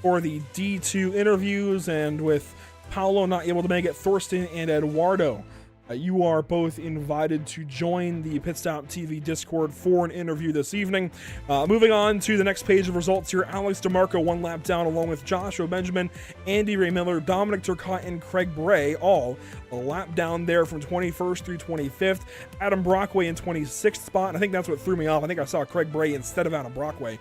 for the D2 interviews, and with Paulo not able to make it, Thorsten and Eduardo, you are both invited to join the Pit Stop TV Discord for an interview this evening. Moving on to the next page of results here, Alex DeMarco one lap down along with Joshua Benjamin, Andy Ray Miller, Dominic Turcotte, and Craig Bray, all a lap down there from 21st through 25th. Adam Brockway in 26th spot. I think that's what threw me off. I think I saw Craig Bray instead of Adam Brockway.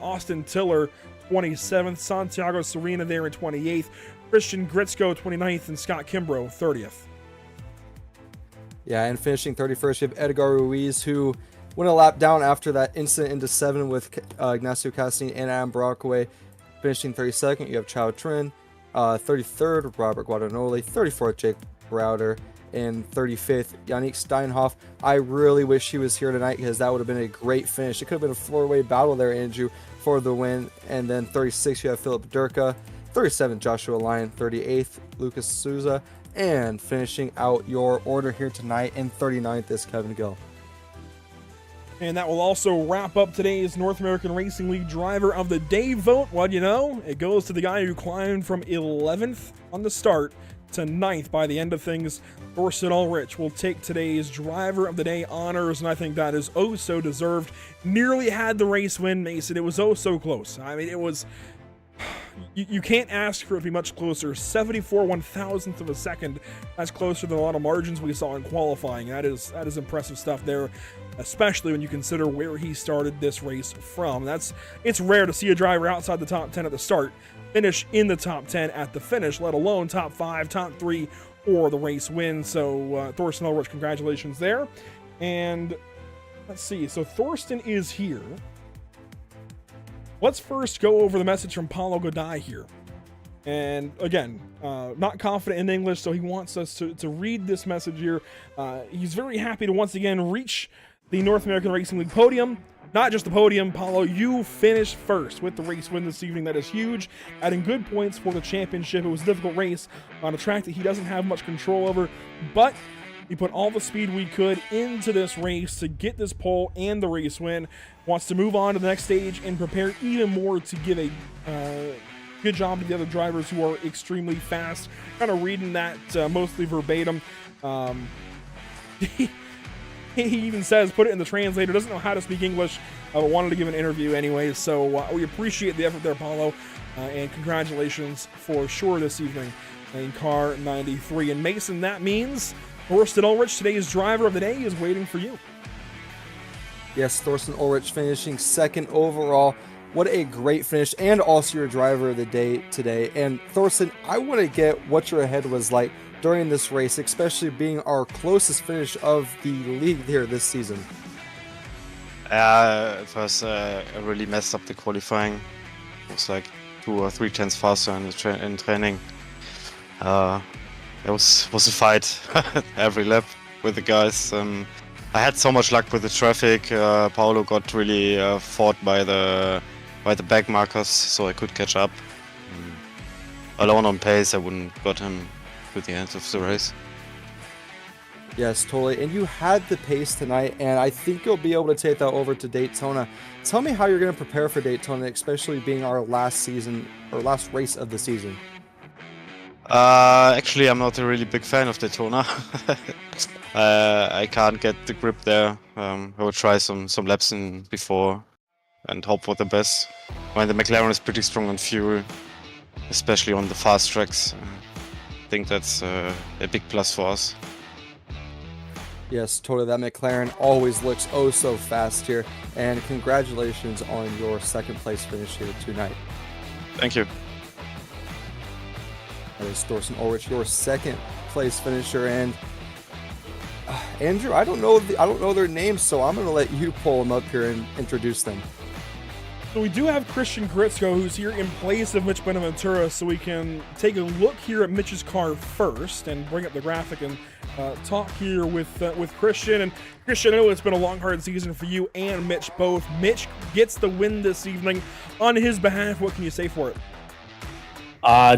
Austin Tiller 27th, Santiago Serena there in 28th, Christian Gritzko 29th, and Scott Kimbrough 30th. Yeah, and finishing 31st, you have Edgar Ruiz, who went a lap down after that incident into 7 with Ignacio Castellin and Adam Brockway. Finishing 32nd, you have Chao Trin, 33rd, Robert Guadagnoli, 34th, Jake Browder, and 35th, Yannick Steinhoff. I really wish he was here tonight because that would have been a great finish. It could have been a four-way battle there, Andrew, for the win. And then 36, you have Philip Durka, 37th, Joshua Lyon, 38th, Lucas Souza, and finishing out your order here tonight in 39th is Kevin Gill. And that will also wrap up today's North American Racing League Driver of the Day vote. What do you know? It goes to the guy who climbed from 11th on the start to 9th by the end of things. Thorsten Ulrich will take today's Driver of the Day honors, and I think that is oh so deserved. Nearly had the race win, Mason. It was oh so close. I mean, it was... You can't ask for it to be much closer. 74 1,000th of a second. That's closer than a lot of margins we saw in qualifying. That is impressive stuff there, especially when you consider where he started this race from. It's rare to see a driver outside the top 10 at the start finish in the top 10 at the finish, let alone top 5, top 3, or the race win. So Thorsten Ulrich, congratulations there. And let's see. So Thorsten is here. Let's first go over the message from Paulo Gudai here. And again, not confident in English, so he wants us to read this message here. He's very happy to once again reach the North American Racing League podium. Not just the podium, Paulo, you finished first with the race win this evening. That is huge, adding good points for the championship. It was a difficult race on a track that he doesn't have much control over, but we put all the speed we could into this race to get this pole and the race win. Wants to move on to the next stage and prepare even more to give a good job to the other drivers who are extremely fast. Kind of reading that mostly verbatim. He even says, put it in the translator, doesn't know how to speak English, but wanted to give an interview anyways. So we appreciate the effort there, Paulo, and congratulations for sure this evening in car 93. And Mason, that means Thorsten Ulrich, today's driver of the day, is waiting for you. Yes, Thorsten Ulrich finishing second overall. What a great finish, and also your driver of the day today. And Thorsten, I want to get what your head was like during this race, especially being our closest finish of the league here this season. It was I really messed up the qualifying. It was like 2 or 3 tenths faster in training. It was a fight every lap with the guys. I had so much luck with the traffic. Paulo got really fought by the back markers, so I could catch up. Alone on pace, I wouldn't got him to the end of the race. Yes, totally. And you had the pace tonight, and I think you'll be able to take that over to Daytona. Tell me how you're going to prepare for Daytona, especially being our last race of the season. Actually, I'm not a really big fan of Daytona. I can't get the grip there. I will try some laps in before and hope for the best. When the McLaren is pretty strong on fuel, especially on the fast tracks. I think that's a big plus for us. Yes, totally. That McLaren always looks oh so fast here. And congratulations on your second place finish here tonight. Thank you. That is Thorsten Ulrich, your second place finisher. And Andrew, I don't know their names, so I'm going to let you pull them up here and introduce them. So we do have Christian Gritzko, who's here in place of Mitch Benaventura, so we can take a look here at Mitch's car first and bring up the graphic and talk here with Christian. And Christian, I know it's been a long, hard season for you and Mitch both. Mitch gets the win this evening. On his behalf, what can you say for it?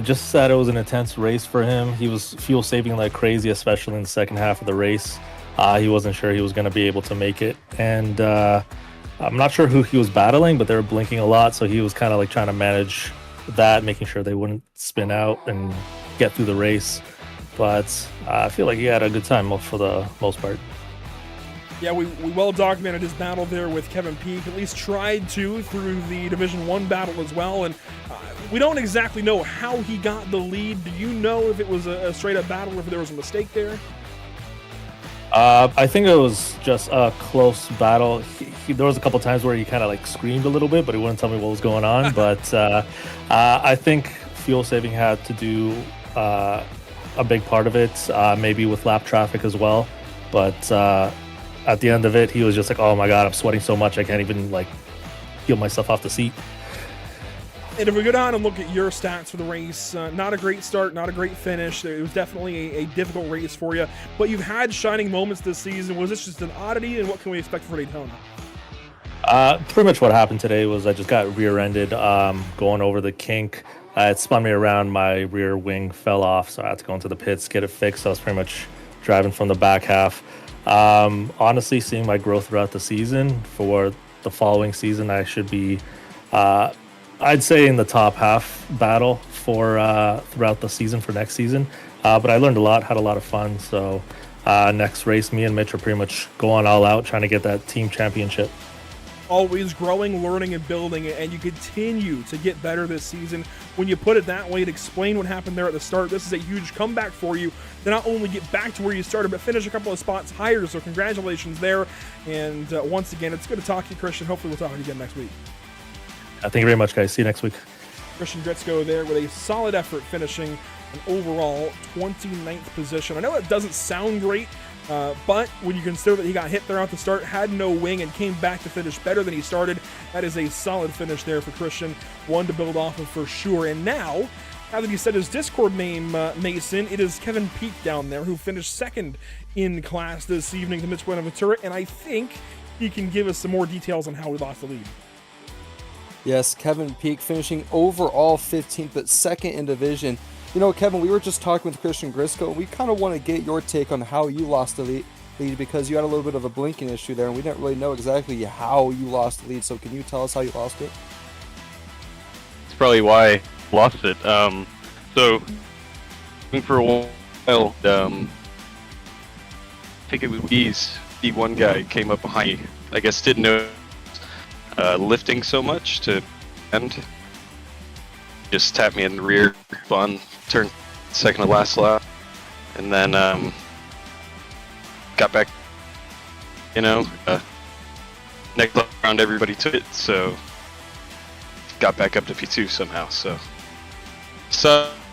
Just that it was an intense race for him. He was fuel saving like crazy, especially in the second half of the race. He wasn't sure he was going to be able to make it, and I'm not sure who he was battling, but they were blinking a lot, so he was kind of like trying to manage that, making sure they wouldn't spin out and get through the race. But I feel like he had a good time for the most part. Yeah, we well documented his battle there with Kevin Peake, at least tried to through the Division 1 battle as well, and we don't exactly know how he got the lead. Do you know if it was a straight-up battle or if there was a mistake there? I think it was just a close battle. There was a couple times where he kind of like screamed a little bit, but he wouldn't tell me what was going on. But I think fuel saving had to do a big part of it, maybe with lap traffic as well. But at the end of it, he was just like, "Oh my God, I'm sweating so much I can't even like peel myself off the seat." And if we go down and look at your stats for the race, not a great start, not a great finish. It was definitely a difficult race for you, but you've had shining moments this season. Was this just an oddity, and what can we expect for Daytona? Pretty much what happened today was I just got rear-ended going over the kink. It spun me around, my rear wing fell off, so I had to go into the pits, get it fixed. I was pretty much driving from the back half. Honestly, seeing my growth throughout the season, for the following season, I should be I'd say in the top half battle for throughout the season for next season. But I learned a lot, had a lot of fun. So next race, me and Mitch are pretty much going all out, trying to get that team championship. Always growing, learning, and building, and you continue to get better this season. When you put it that way, to explain what happened there at the start, this is a huge comeback for you to not only get back to where you started, but finish a couple of spots higher. So congratulations there. And once again, it's good to talk to you, Christian. Hopefully we'll talk to you again next week. Thank you very much, guys. See you next week. Christian Gritzko there with a solid effort, finishing an overall 29th position. I know it doesn't sound great, but when you consider that he got hit there at the start, had no wing, and came back to finish better than he started, that is a solid finish there for Christian. One to build off of for sure. And now that he said his Discord name, Mason, it is Kevin Peake down there, who finished second in class this evening to Mitch Benaventura, and I think he can give us some more details on how we lost the lead. Yes, Kevin Peake finishing overall 15th, but second in division. You know, Kevin, we were just talking with Christian Gritzko. We kind of want to get your take on how you lost the lead because you had a little bit of a blinking issue there, and we didn't really know exactly how you lost the lead. So can you tell us how you lost it? It's probably why I lost it. So, for a while, take it with ease the one guy came up behind me. I guess didn't know lifting so much to end. Just tapped me in the rear, spun, turned second to last lap, and then got back. Next round everybody took it, so got back up to P2 somehow. So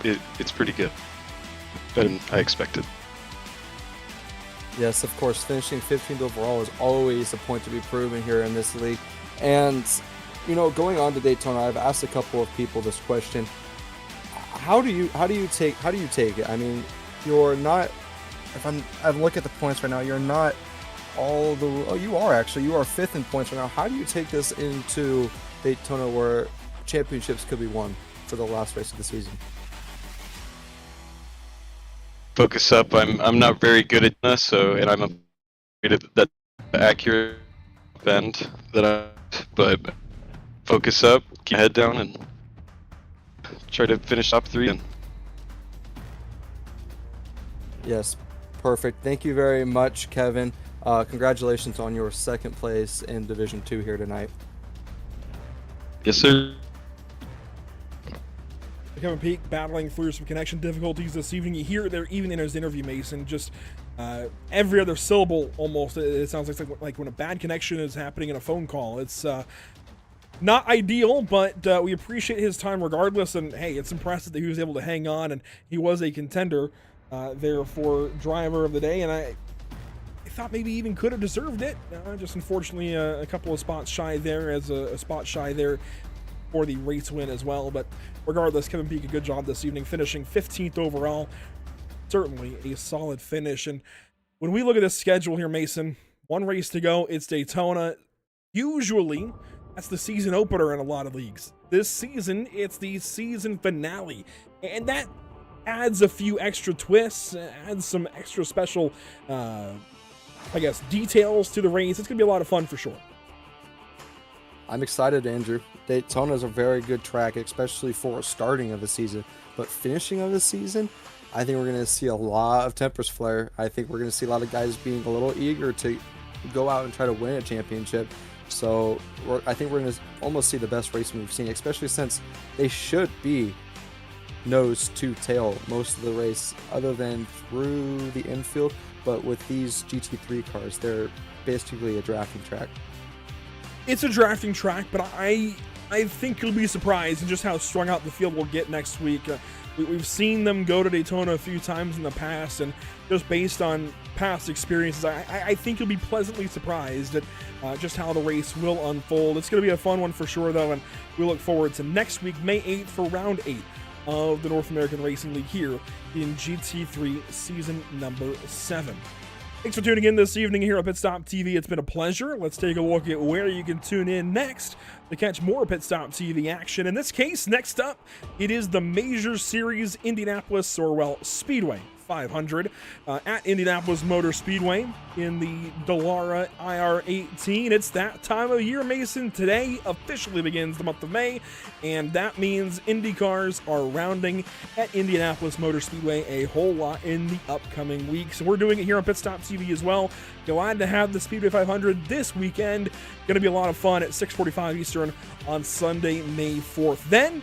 it's pretty good, better than I expected. Yes, of course, finishing 15th overall is always a point to be proven here in this league. And, going on to Daytona, I've asked a couple of people this question. How do you take it? I mean, you're not, if I look at the points right now, you're not you are 5th in points right now. How do you take this into Daytona where championships could be won for the last race of the season? Focus up. I'm not very good at this, and I'm afraid of that accurate bend but focus up, keep your head down, and try to finish top 3. Yes, perfect. Thank you very much, Kevin. Congratulations on your 2nd place in Division 2 here tonight. Yes, sir. Kevin Peak battling through some connection difficulties this evening. You hear it there even in his interview, Mason. Just every other syllable almost. It sounds like when a bad connection is happening in a phone call. It's not ideal, but we appreciate his time regardless. And hey, it's impressive that he was able to hang on, and he was a contender there for driver of the day. And I thought maybe even could have deserved it. Just unfortunately a couple of spots shy there, as a spot shy there for the race win as well. But regardless, Kevin Peak, a good job this evening, finishing 15th overall. Certainly a solid finish. And when we look at this schedule here, Mason, 1 race to go, it's Daytona. Usually that's the season opener in a lot of leagues. This season, it's the season finale, and that adds a few extra twists, adds some extra special details to the race. It's gonna be a lot of fun for sure. I'm excited, Andrew. Daytona is a very good track, especially for starting of the season. But finishing of the season, I think we're going to see a lot of tempers flare. I think we're going to see a lot of guys being a little eager to go out and try to win a championship. So I think we're going to almost see the best racing we've seen, especially since they should be nose to tail most of the race, other than through the infield. But with these GT3 cars, they're basically a drafting track. It's a drafting track, but I think you'll be surprised in just how strung out the field will get next week. We've seen them go to Daytona a few times in the past, and just based on past experiences, I think you'll be pleasantly surprised at just how the race will unfold. It's going to be a fun one for sure, though, and we look forward to next week, May 8th, for round 8 of the North American Racing League here in GT3 season number 7. Thanks for tuning in this evening here at Pit Stop TV. It's been a pleasure. Let's take a look at where you can tune in next to catch more Pit Stop TV action. In this case, next up, it is the Major Series Indianapolis Speedway 500 at Indianapolis Motor Speedway in the Dallara IR18. It's that time of year, Mason. Today officially begins the month of May, and that means Indy cars are rounding at Indianapolis Motor Speedway a whole lot in the upcoming weeks. We're doing it here on Pit Stop TV as well. Glad to have the Speedway 500 this weekend. Going to be a lot of fun at 6:45 Eastern on Sunday, May 4th. Then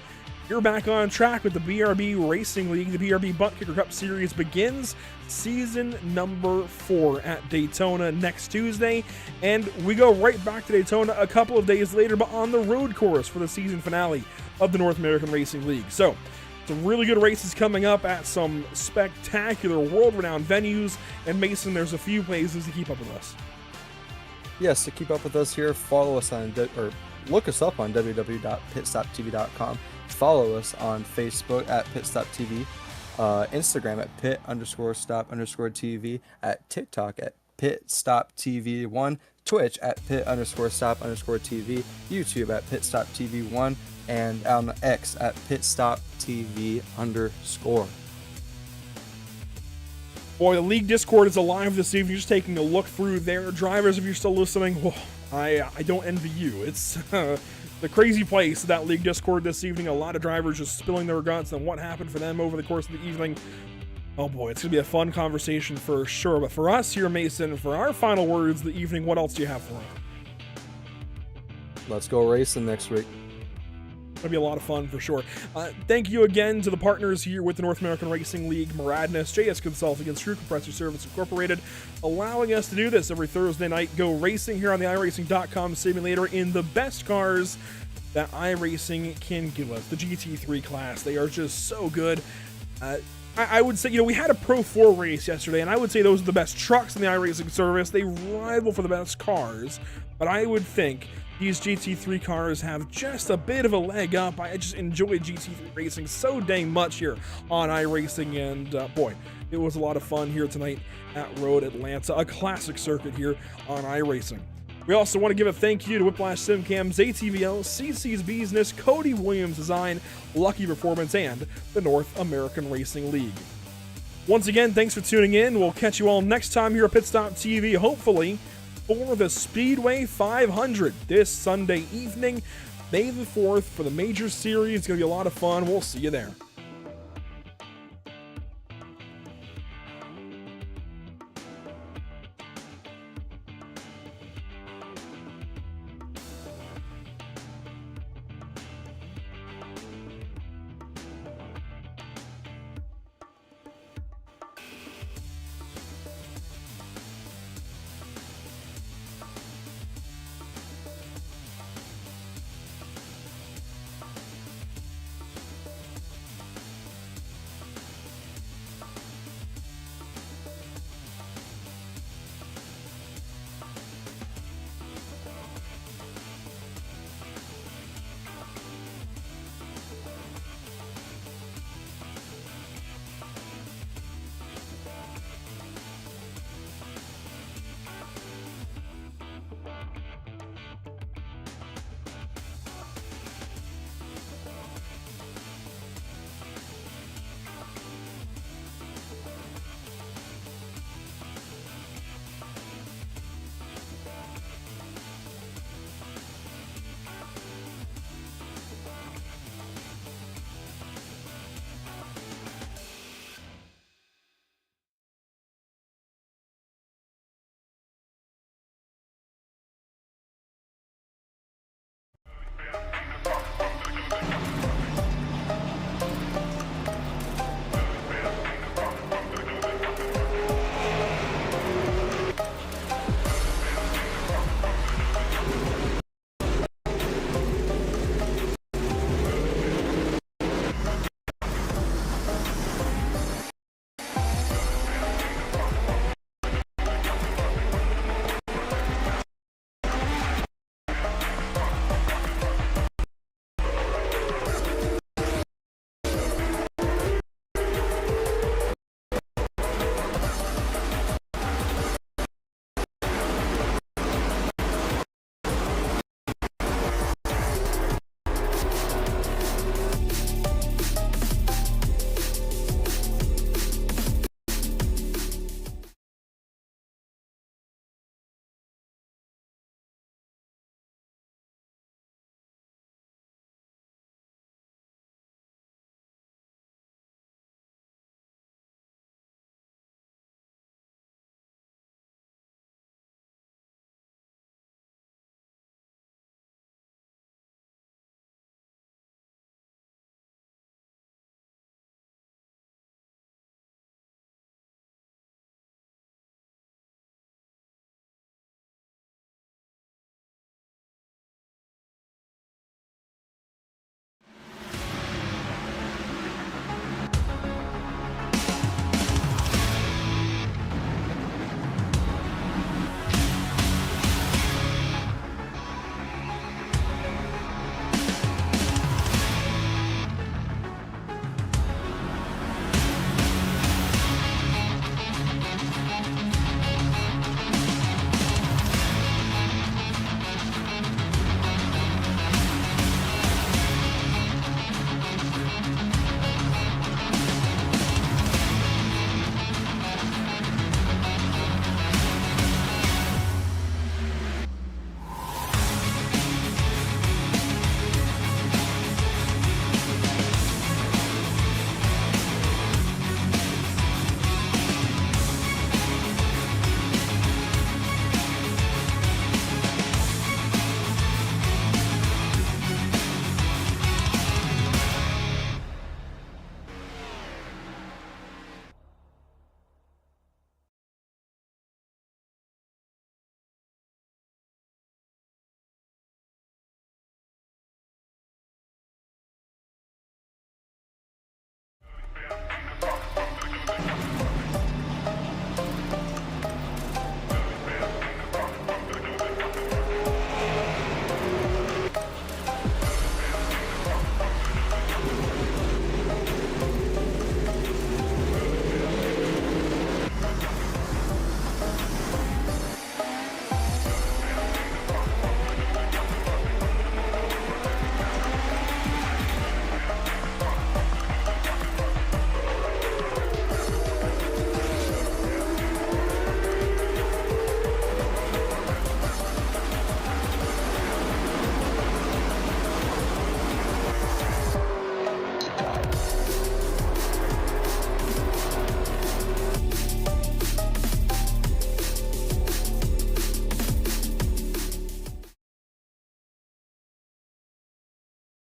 you're back on track with the BRB Racing League. The BRB Butt Kicker Cup Series begins season number 4 at Daytona next Tuesday. And we go right back to Daytona a couple of days later, but on the road course for the season finale of the North American Racing League. So, some really good races coming up at some spectacular world-renowned venues. And Mason, there's a few places to keep up with us. Yes, to keep up with us here, follow us on, or look us up on www.pitstoptv.com. Follow us on Facebook at PitStopTV, Instagram at pit_stop_TV, at TikTok at PitStopTV1, Twitch at pit_stop_TV, YouTube at PitStopTV1, and on X at PitStopTV_. Boy, the league Discord is alive this evening. Just taking a look through there. Drivers, if you're still listening, whoa, I don't envy you. It's the crazy place, that league Discord this evening. A lot of drivers just spilling their guts on what happened for them over the course of the evening. Oh boy, it's going to be a fun conversation for sure. But for us here, Mason, for our final words of the evening, what else do you have for us? Let's go racing next week. It'll be a lot of fun for sure. Thank you again to the partners here with the North American Racing League, Muradness, JS Consulting, and Screw Compressor Service Incorporated, allowing us to do this every Thursday night. Go racing here on the iRacing.com simulator in the best cars that iRacing can give us. The GT3 class, they are just so good. I would say, we had a Pro 4 race yesterday, and I would say those are the best trucks in the iRacing service. They rival for the best cars, but I would think these GT3 cars have just a bit of a leg up. I just enjoy GT3 racing so dang much here on iRacing, and boy, it was a lot of fun here tonight at Road Atlanta, a classic circuit here on iRacing. We also want to give a thank you to Whiplash SimCams, ATVL, CC's Business, Cody Williams Design, Lucky Performance, and the North American Racing League. Once again, thanks for tuning in. We'll catch you all next time here at Pit Stop TV, hopefully for the Speedway 500 this Sunday evening, May the 4th, for the Major Series. It's going to be a lot of fun. We'll see you there.